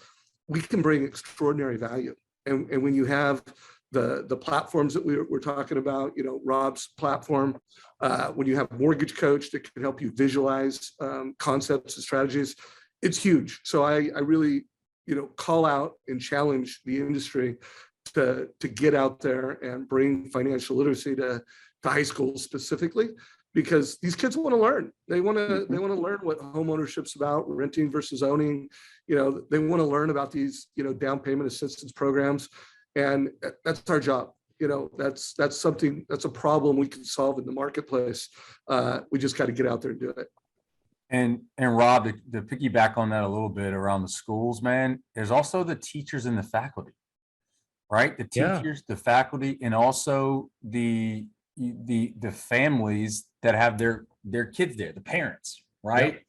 we can bring extraordinary value. And when you have the platforms that we're talking about, Rob's platform, when you have Mortgage Coach that can help you visualize concepts and strategies, it's huge. So I really, call out and challenge the industry to get out there and bring financial literacy to high schools specifically, because these kids want to learn. They want to learn what home ownership's about, renting versus owning. They want to learn about these, down payment assistance programs, and that's our job. That's a problem we can solve in the marketplace. We just got to get out there and do it. And Rob, to piggyback on that a little bit around the schools, man, there's also the teachers and the faculty, right? The teachers, the faculty, and also the families that have their kids there, the parents, right?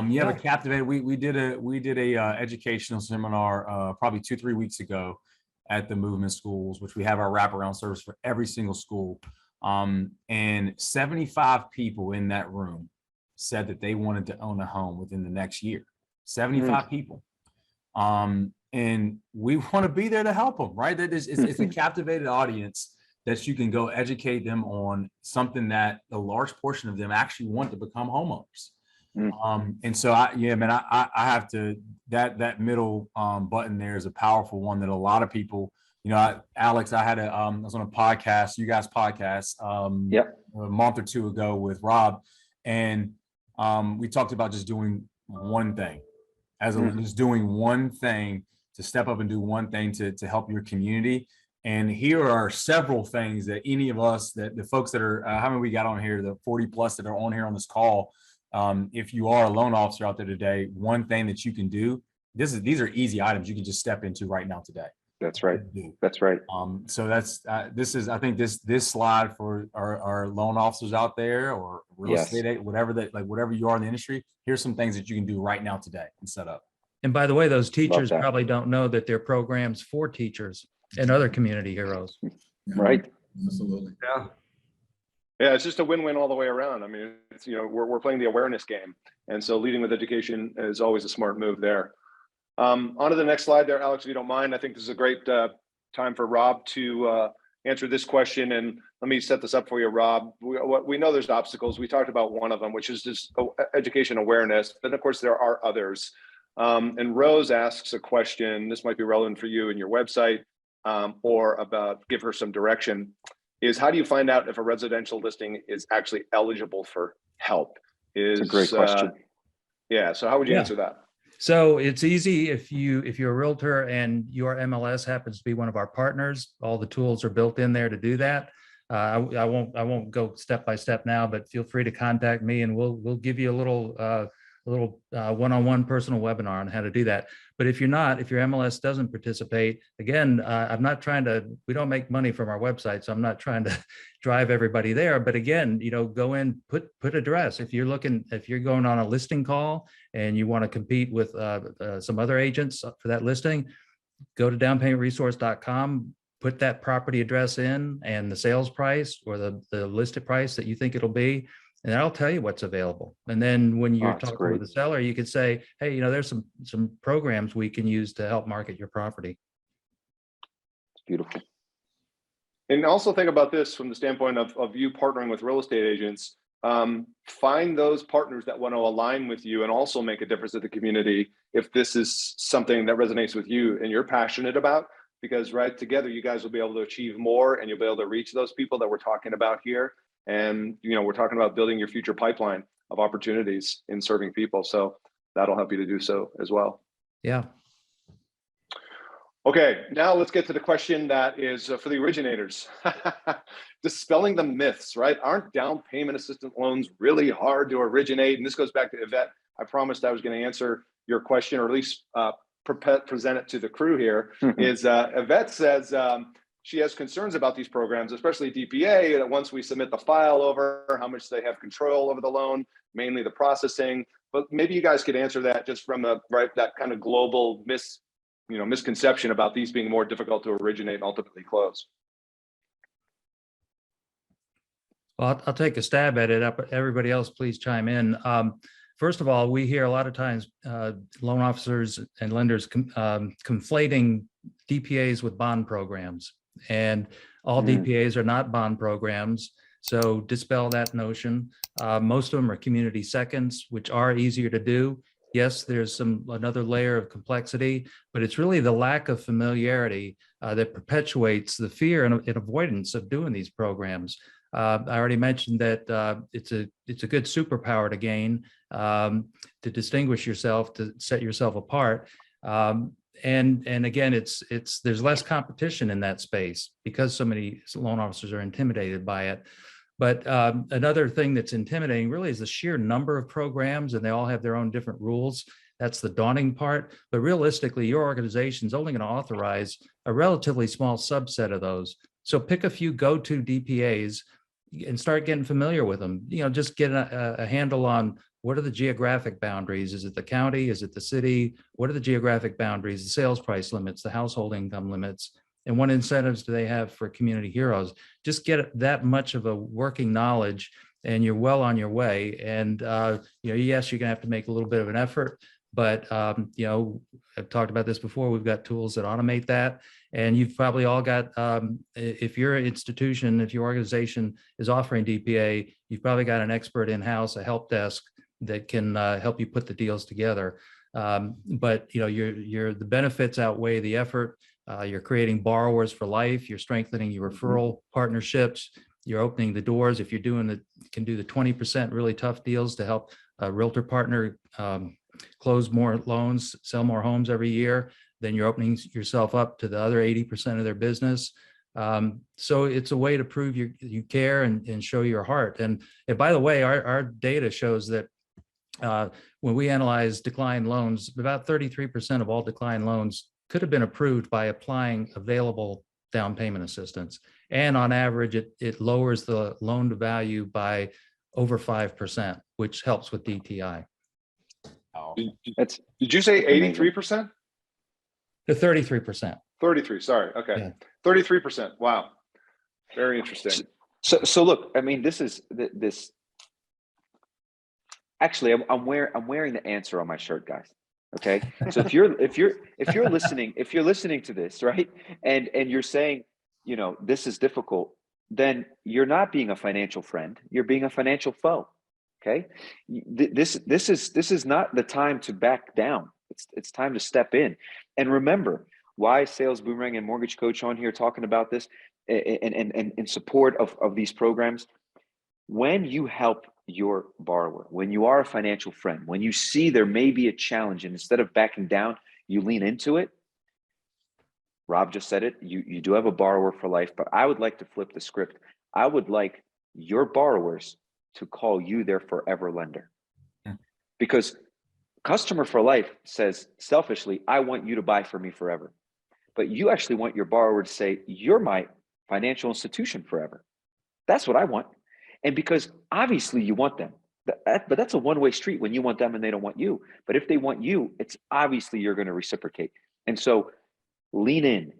You have a captivated. We did a educational seminar probably 2-3 weeks ago at the Movement Schools, which we have our wraparound service for every single school, and 75 people in that room said that they wanted to own a home within the next year. 75 people. And we want to be there to help them, right? It's a captivated audience that you can go educate them on something that a large portion of them actually want to become homeowners. And so I have to, that middle button there is a powerful one that a lot of people, Alex, I was on a podcast, you guys podcast, a month or two ago with Rob, and we talked about just doing one thing, just doing one thing, to step up and do one thing to help your community. And here are several things that any of us, that the folks that are, how many we got on here, the 40 plus that are on here on this call, if you are a loan officer out there today, one thing that you can do, these are easy items you can just step into right now today. That's right. That's right. So that's I think this slide for our loan officers out there, or real estate, whatever you are in the industry, here's some things that you can do right now today and set up. And by the way, those teachers probably don't know that they're programs for teachers and other community heroes. Right. Absolutely. Yeah, it's just a win-win all the way around. I mean, it's, we're playing the awareness game, and so leading with education is always a smart move there. On to the next slide there, Alex, if you don't mind. I think this is a great time for Rob to answer this question. And let me set this up for you, Rob. We know there's obstacles. We talked about one of them, which is just education awareness. But of course, there are others. And Rose asks a question. This might be relevant for you and your website, or about give her some direction. Is how do you find out if a residential listing is actually eligible for help? It's a great question. Yeah. So how would you answer that? So it's easy if you're a realtor and your MLS happens to be one of our partners. All the tools are built in there to do that. I won't go step by step now, but feel free to contact me and we'll give you a little one-on-one personal webinar on how to do that. But if your MLS doesn't participate, again, we don't make money from our website, so I'm not trying to drive everybody there. But again, go in, put address. If you're going on a listing call and you want to compete with some other agents for that listing, go to downpaymentresource.com, put that property address in and the sales price or the listed price that you think it'll be, and that'll tell you what's available. And then when you're talking with the seller, you could say, hey, there's some programs we can use to help market your property. It's beautiful. And also think about this from the standpoint of you partnering with real estate agents. Find those partners that want to align with you and also make a difference in the community if this is something that resonates with you and you're passionate about, because together you guys will be able to achieve more and you'll be able to reach those people that we're talking about here. And, we're talking about building your future pipeline of opportunities in serving people. So that'll help you to do so as well. Yeah. Okay, now let's get to the question that is for the originators. Dispelling the myths, right? Aren't down payment assistance loans really hard to originate? And this goes back to Yvette. I promised I was going to answer your question, or at least present it to the crew here. Yvette says, she has concerns about these programs, especially DPA, that once we submit the file over, how much they have control over the loan, mainly the processing. But maybe you guys could answer that just from that kind of global misconception about these being more difficult to originate and ultimately close. Well, I'll take a stab at it. Everybody else, please chime in. First of all, we hear a lot of times loan officers and lenders conflating DPAs with bond programs. And all DPAs are not bond programs. So dispel that notion. Most of them are community seconds, which are easier to do. Yes, there's another layer of complexity, but it's really the lack of familiarity that perpetuates the fear and avoidance of doing these programs. I already mentioned that it's a good superpower to gain, to distinguish yourself, to set yourself apart. And again, there's less competition in that space because so many loan officers are intimidated by it. But another thing that's intimidating really is the sheer number of programs, and they all have their own different rules. That's the daunting part. But realistically, your organization is only going to authorize a relatively small subset of those. So pick a few go-to DPAs and start getting familiar with them. Just get a handle on what are the geographic boundaries. Is it the county? Is it the city? What are the geographic boundaries, the sales price limits, the household income limits? And what incentives do they have for community heroes? Just get that much of a working knowledge and you're well on your way. And, yes, you're gonna have to make a little bit of an effort, but, I've talked about this before. We've got tools that automate that. And you've probably all got, if your institution, if your organization is offering DPA, you've probably got an expert in-house, a help desk that can help you put the deals together. But the benefits outweigh the effort. You're creating borrowers for life. You're strengthening your referral partnerships. You're opening the doors. If you're can do the 20% really tough deals to help a realtor partner close more loans, sell more homes every year, then you're opening yourself up to the other 80% of their business. So it's a way to prove you care and show your heart. And by the way, our data shows that when we analyze declined loans, about 33% of all declined loans could have been approved by applying available down payment assistance. And on average, it lowers the loan to value by over 5%, which helps with DTI. Did you say 83%? The 33%. 33, sorry. Okay. Yeah. 33%. Wow. Very interesting. So look, I mean, this. Actually, I'm wearing the answer on my shirt, guys. Okay. So if you're listening to this, right, and you're saying, you know, this is difficult, then you're not being a financial friend, you're being a financial foe. Okay. This is not the time to back down. It's time to step in. And remember, why Sales Boomerang and Mortgage Coach on here talking about this and in support of these programs. When you help your borrower, when you are a financial friend, when you see there may be a challenge, and instead of backing down, you lean into it. Rob just said it, you do have a borrower for life, but I would like to flip the script. I would like your borrowers to call you their forever lender. Because customer for life says selfishly, I want you to buy for me forever. But you actually want your borrower to say, you're my financial institution forever. That's what I want. And because obviously you want them, but that's a one-way street when you want them and they don't want you. But if they want you, it's obviously you're going to reciprocate. And so lean in,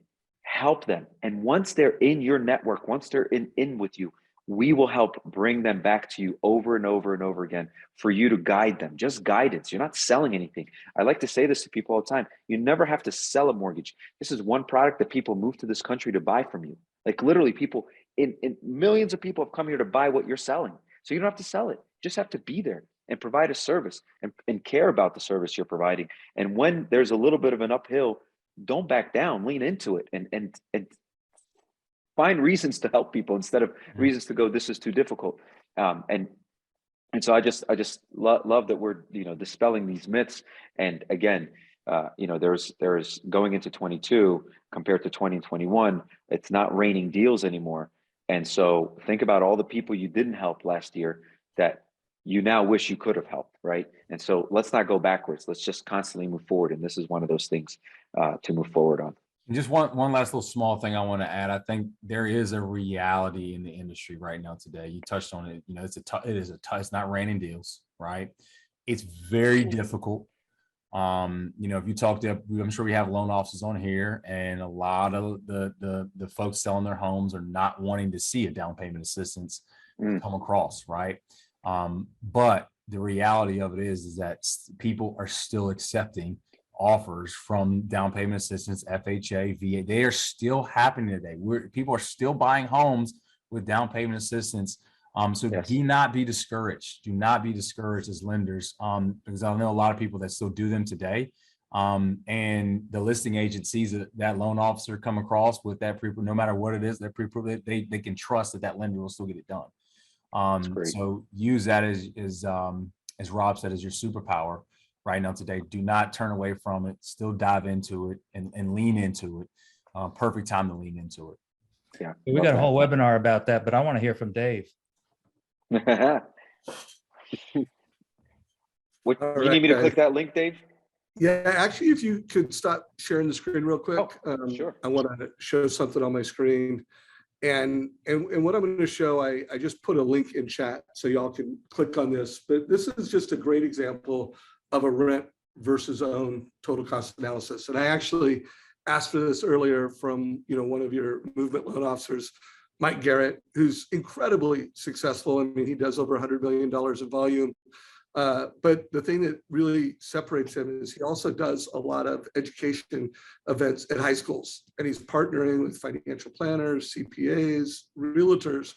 help them. And once they're in your network, once they're in with you, we will help bring them back to you over and over and over again for you to guide them. Just guidance. You're not selling anything. I like to say this to people all the time. You never have to sell a mortgage. This is one product that people move to this country to buy from you. Like literally people in millions of people have come here to buy what you're selling. So you don't have to sell it. You just have to be there and provide a service and care about the service you're providing. And when there's a little bit of an uphill, don't back down, lean into it and find reasons to help people instead of reasons to go, this is too difficult. And so I just love that we're, you know, dispelling these myths. And again, you know, there's going into 22 compared to 2021, it's not raining deals anymore. And so think about all the people you didn't help last year that you now wish you could have helped, right? And so let's not go backwards. Let's just constantly move forward. And this is one of those things to move forward on. And just one last little small thing I want to add. I think there is a reality in the industry right now today. You touched on it. You know, it's not raining deals, right? It's very difficult. You know, if you talk to, I'm sure we have loan officers on here, and a lot of the folks selling their homes are not wanting to see a down payment assistance come across, right? But the reality of it is that people are still accepting offers from down payment assistance, FHA, VA. They are still happening today. People are still buying homes with down payment assistance. So yes. Do not be discouraged. Do not be discouraged as lenders, because I know a lot of people that still do them today. And the listing agent sees that loan officer come across with that pre-approval, no matter what it is, they can trust that lender will still get it done. So use that as Rob said, as your superpower right now today. Do not turn away from it. Still dive into it and lean into it. Perfect time to lean into it. Yeah, we got a whole webinar about that, but I want to hear from Dave. You need me to click that link, Dave? Yeah, actually, if you could stop sharing the screen real quick. Sure. I want to show something on my screen. And what I'm going to show, I just put a link in chat so y'all can click on this. But this is just a great example of a rent versus own total cost analysis. And I actually asked for this earlier from, you know, one of your movement loan officers, Mike Garrett, who's incredibly successful. I mean, he does over $100 million in volume. But the thing that really separates him is he also does a lot of education events at high schools, and he's partnering with financial planners, CPAs, realtors.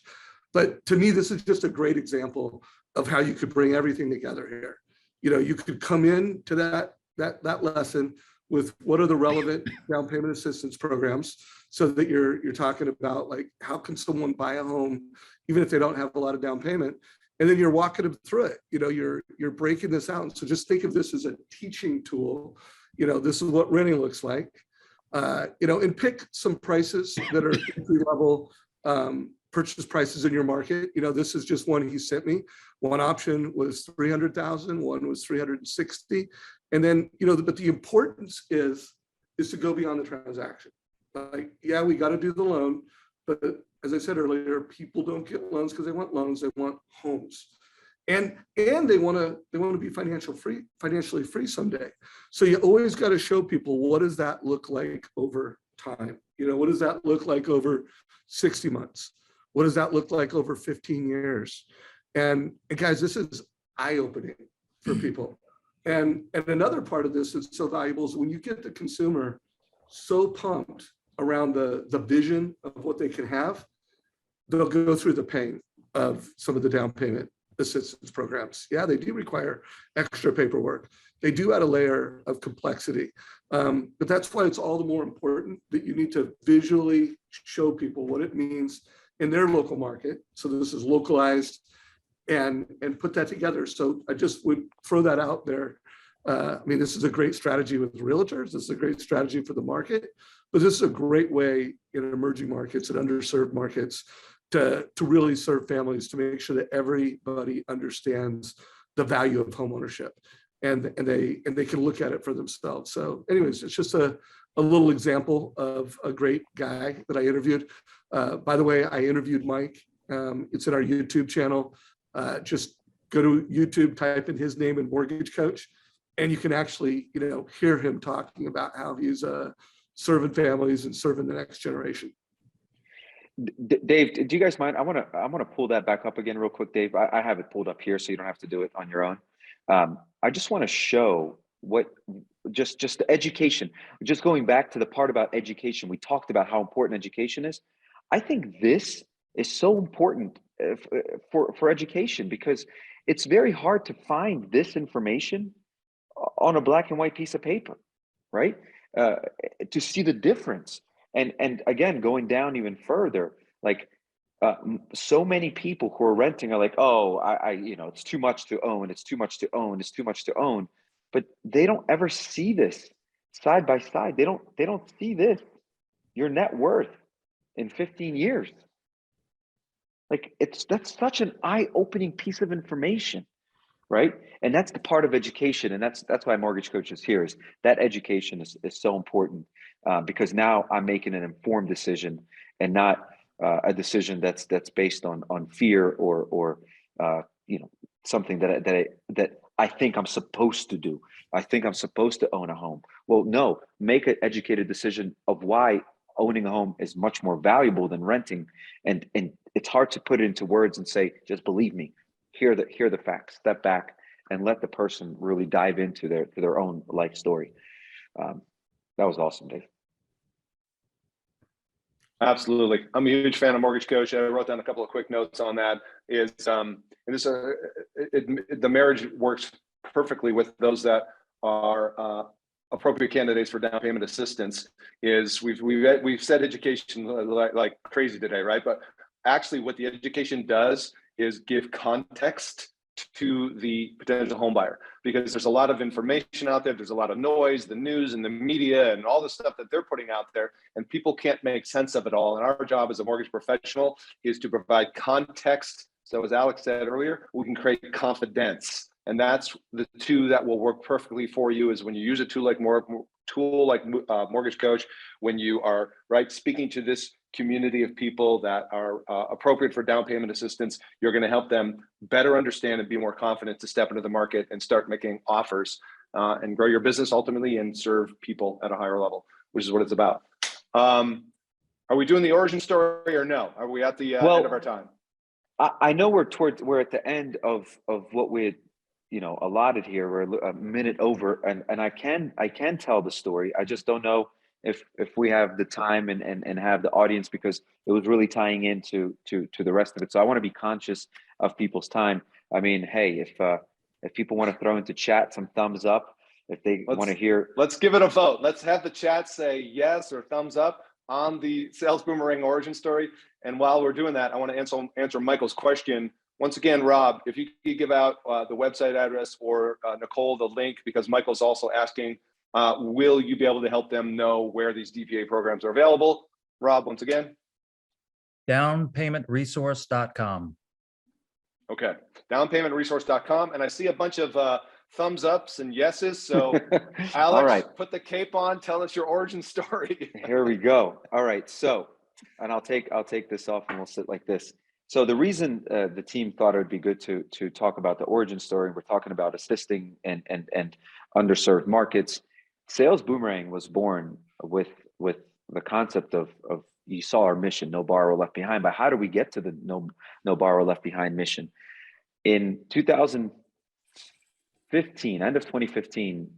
But to me, this is just a great example of how you could bring everything together here. You know, you could come in to that lesson with what are the relevant down payment assistance programs, so that you're talking about, like, how can someone buy a home even if they don't have a lot of down payment, and then you're walking them through it. You know, you're breaking this out. So just think of this as a teaching tool. You know, this is what renting looks like. You know, and pick some prices that are entry level purchase prices in your market. You know, this is just one he sent me. One option was 300,000, one was 360. And then, you know, but the importance is to go beyond the transaction. Like, yeah, we got to do the loan, but as I said earlier, people don't get loans because they want loans, they want homes. And they want to be financially free someday. So you always got to show people, what does that look like over time? You know, what does that look like over 60 months? What does that look like over 15 years? And guys, this is eye-opening for people. And another part of this that's so valuable is when you get the consumer so pumped around the vision of what they can have, they'll go through the pain of some of the down payment assistance programs. Yeah, they do require extra paperwork. They do add a layer of complexity. But that's why it's all the more important that you need to visually show people what it means in their local market. So this is localized and put that together. So I just would throw that out there. I mean, this is a great strategy with realtors. This is a great strategy for the market, but this is a great way in emerging markets and underserved markets to really serve families, to make sure that everybody understands the value of homeownership and they can look at it for themselves. So anyways, it's just a little example of a great guy that I interviewed. By the way, I interviewed Mike. It's in our YouTube channel. Just go to YouTube, type in his name and mortgage coach, and you can actually, hear him talking about how he's serving families and serving the next generation. Dave, do you guys mind? I want to pull that back up again real quick, Dave. I have it pulled up here, so you don't have to do it on your own. I just want to show what just the education. Just going back to the part about education, we talked about how important education is. I think this is so important for education, because it's very hard to find this information on a black and white piece of paper, right? To see the difference. And again, going down even further, like so many people who are renting are like, oh, it's too much to own. It's too much to own. It's too much to own. But they don't ever see this side by side. They don't see this, your net worth in 15 years. Like that's such an eye-opening piece of information, right? And that's the part of education, and that's why Mortgage Coach is here. Is that education is so important, because now I'm making an informed decision and not a decision that's based on fear or something that I think I'm supposed to do. I think I'm supposed to own a home. Well, no, make an educated decision of why owning a home is much more valuable than renting, and it's hard to put it into words and say, just believe me. Hear the facts, step back, and let the person really dive into their own life story. That was awesome, Dave. Absolutely. I'm a huge fan of Mortgage Coach. I wrote down a couple of quick notes on that. The marriage works perfectly with those that are appropriate candidates for down payment assistance. We've said education like crazy today, right? But actually what the education does is give context to the potential home buyer, because there's a lot of information out there. There's a lot of noise, the news and the media and all the stuff that they're putting out there, and people can't make sense of it all. And our job as a mortgage professional is to provide context. So as Alex said earlier, we can create confidence. And that's the two that will work perfectly for you, is when you use a tool like Mortgage Coach, when you are speaking to this community of people that are appropriate for down payment assistance, you're going to help them better understand and be more confident to step into the market and start making offers and grow your business ultimately and serve people at a higher level, which is what it's about. Are we doing the origin story or no? Are we at the end of our time? I know we're at the end of what we had allotted here. We're a minute over, and I can tell the story. I just don't know if we have the time and have the audience, because it was really tying into the rest of it. So I want to be conscious of people's time. I mean, hey, if people want to throw into chat some thumbs up, if they want to hear. Let's give it a vote. Let's have the chat say yes or thumbs up on the Sales Boomerang origin story. And while we're doing that, I want to answer Michael's question. Once again, Rob, if you could give out the website address, or Nicole the link, because Michael's also asking, will you be able to help them know where these DPA programs are available? Rob, once again. Downpaymentresource.com. Okay, downpaymentresource.com. And I see a bunch of thumbs ups and yeses. So Alex, all right, put the cape on, tell us your origin story. Here we go. All right, so, and I'll take this off and we'll sit like this. So the reason the team thought it would be good to talk about the origin story, we're talking about assisting and underserved markets. Sales Boomerang was born with the concept of you saw our mission, no borrower left behind. But how do we get to the no borrower left behind mission? In 2015, end of 2015,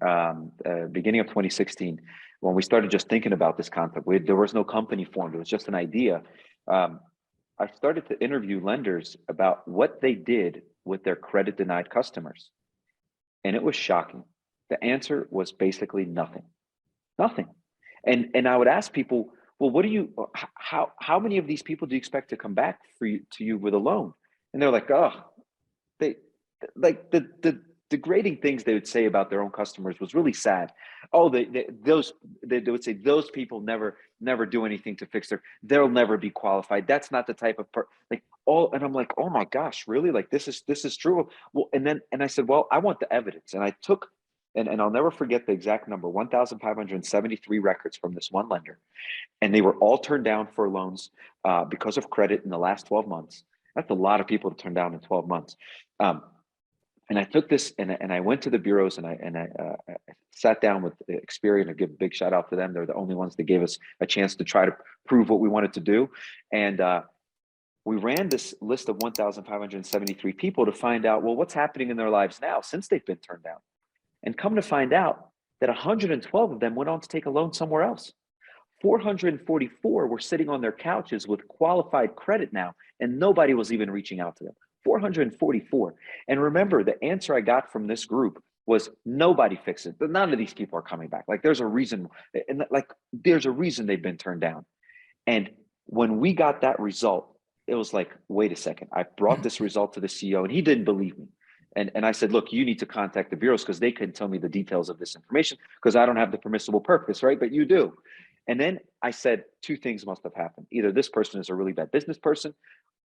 beginning of 2016, when we started just thinking about this concept, there was no company formed. It was just an idea. I started to interview lenders about what they did with their credit denied customers. And it was shocking. The answer was basically nothing. And I would ask people, well, how many of these people do you expect to come back to you with a loan? And they're like, oh, the degrading things they would say about their own customers was really sad. Oh, they would say those people never do anything to fix they'll never be qualified. That's not the type of and I'm like, oh my gosh, really? Like this is true. Well, and I said, well, I want the evidence. And I took, and I'll never forget the exact number, 1,573 records from this one lender. And they were all turned down for loans because of credit in the last 12 months. That's a lot of people to turn down in 12 months. And I took this and I went to the bureaus and I sat down with Experian to give a big shout out to them. They're the only ones that gave us a chance to try to prove what we wanted to do. And we ran this list of 1,573 people to find out, well, what's happening in their lives now since they've been turned down. And come to find out that 112 of them went on to take a loan somewhere else. 444 were sitting on their couches with qualified credit now, and nobody was even reaching out to them. 444. And remember, the answer I got from this group was nobody fixed it. None of these people are coming back. Like there's a reason, there's a reason they've been turned down. And when we got that result, it was like, wait a second. I brought this result to the CEO and he didn't believe me. And I said, look, you need to contact the bureaus because they couldn't tell me the details of this information because I don't have the permissible purpose, right? But you do. And then I said, two things must have happened. Either this person is a really bad business person,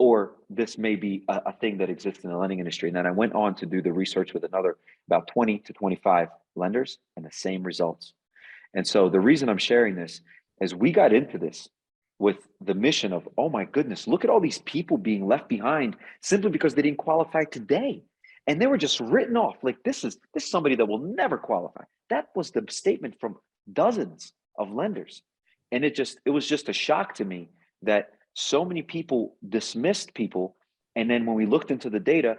or this may be a thing that exists in the lending industry. And then I went on to do the research with another about 20 to 25 lenders and the same results. And so the reason I'm sharing this is we got into this with the mission of, oh my goodness, look at all these people being left behind simply because they didn't qualify today. And they were just written off. Like this is somebody that will never qualify. That was the statement from dozens of lenders. And it was just a shock to me that so many people dismissed people. And then when we looked into the data,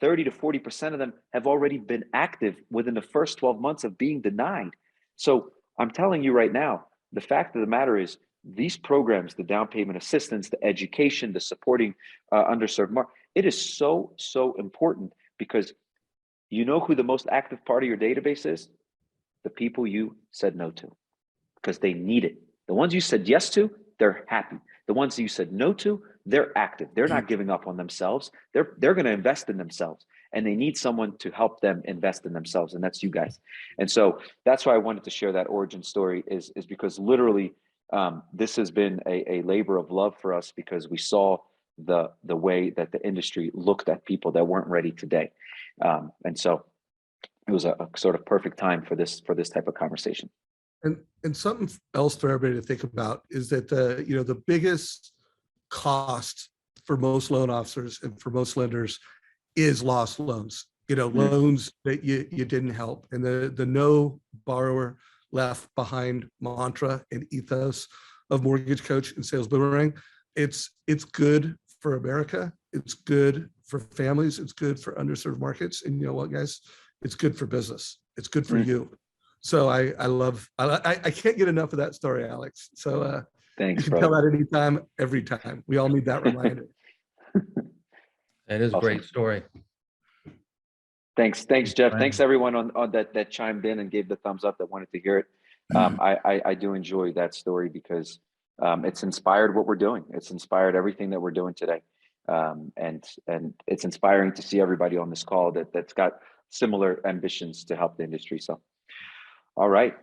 30 to 40% of them have already been active within the first 12 months of being denied. So I'm telling you right now, the fact of the matter is these programs, the down payment assistance, the education, the supporting underserved market, it is so, so important because you know who the most active part of your database is? The people you said no to, because they need it. The ones you said yes to, they're happy. The ones that you said no to, they're active. They're not giving up on themselves. They're going to invest in themselves, and they need someone to help them invest in themselves, and that's you guys. And so that's why I wanted to share that origin story is because literally this has been a labor of love for us because we saw the way that the industry looked at people that weren't ready today. And so it was a sort of perfect time for this type of conversation. And something else for everybody to think about is that the biggest cost for most loan officers and for most lenders is lost loans. Loans that you didn't help, and the no borrower left behind mantra and ethos of Mortgage Coach and Sales Boomerang. It's good for America. It's good for families. It's good for underserved markets. And you know what, guys? It's good for business. It's good for you. So I can't get enough of that story, Alex. So thanks, you can tell that anytime, every time. We all need that reminder. It is a great story. Thanks, Jeff. Thanks everyone on that chimed in and gave the thumbs up that wanted to hear it. I do enjoy that story because it's inspired what we're doing. It's inspired everything that we're doing today. And it's inspiring to see everybody on this call that's got similar ambitions to help the industry. So, all right.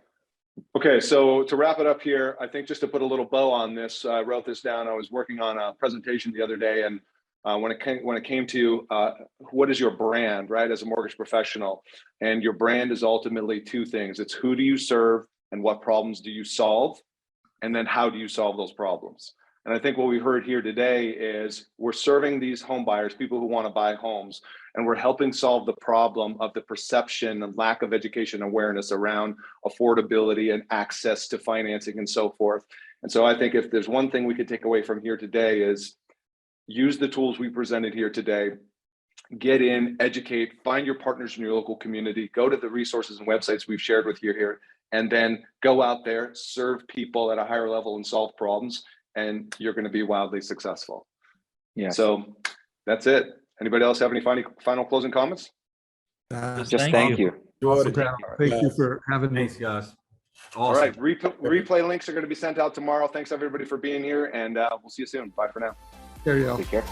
Okay, so to wrap it up here, I think just to put a little bow on this, I wrote this down. I was working on a presentation the other day, and when it came to what is your brand, right, as a mortgage professional, and your brand is ultimately two things. It's who do you serve and what problems do you solve, and then how do you solve those problems. And I think what we heard here today is we're serving these home buyers, people who want to buy homes, and we're helping solve the problem of the perception and lack of education awareness around affordability and access to financing and so forth. And so I think if there's one thing we could take away from here today is use the tools we presented here today, get in, educate, find your partners in your local community, go to the resources and websites we've shared with you here, and then go out there, serve people at a higher level and solve problems, and you're going to be wildly successful. Yeah. So that's it. Anybody else have any final closing comments? Just thank you. Awesome. Thank you for having me. Thanks, guys. Awesome. All right, replay links are going to be sent out tomorrow. Thanks everybody for being here, and we'll see you soon. Bye for now. There you go. Take care.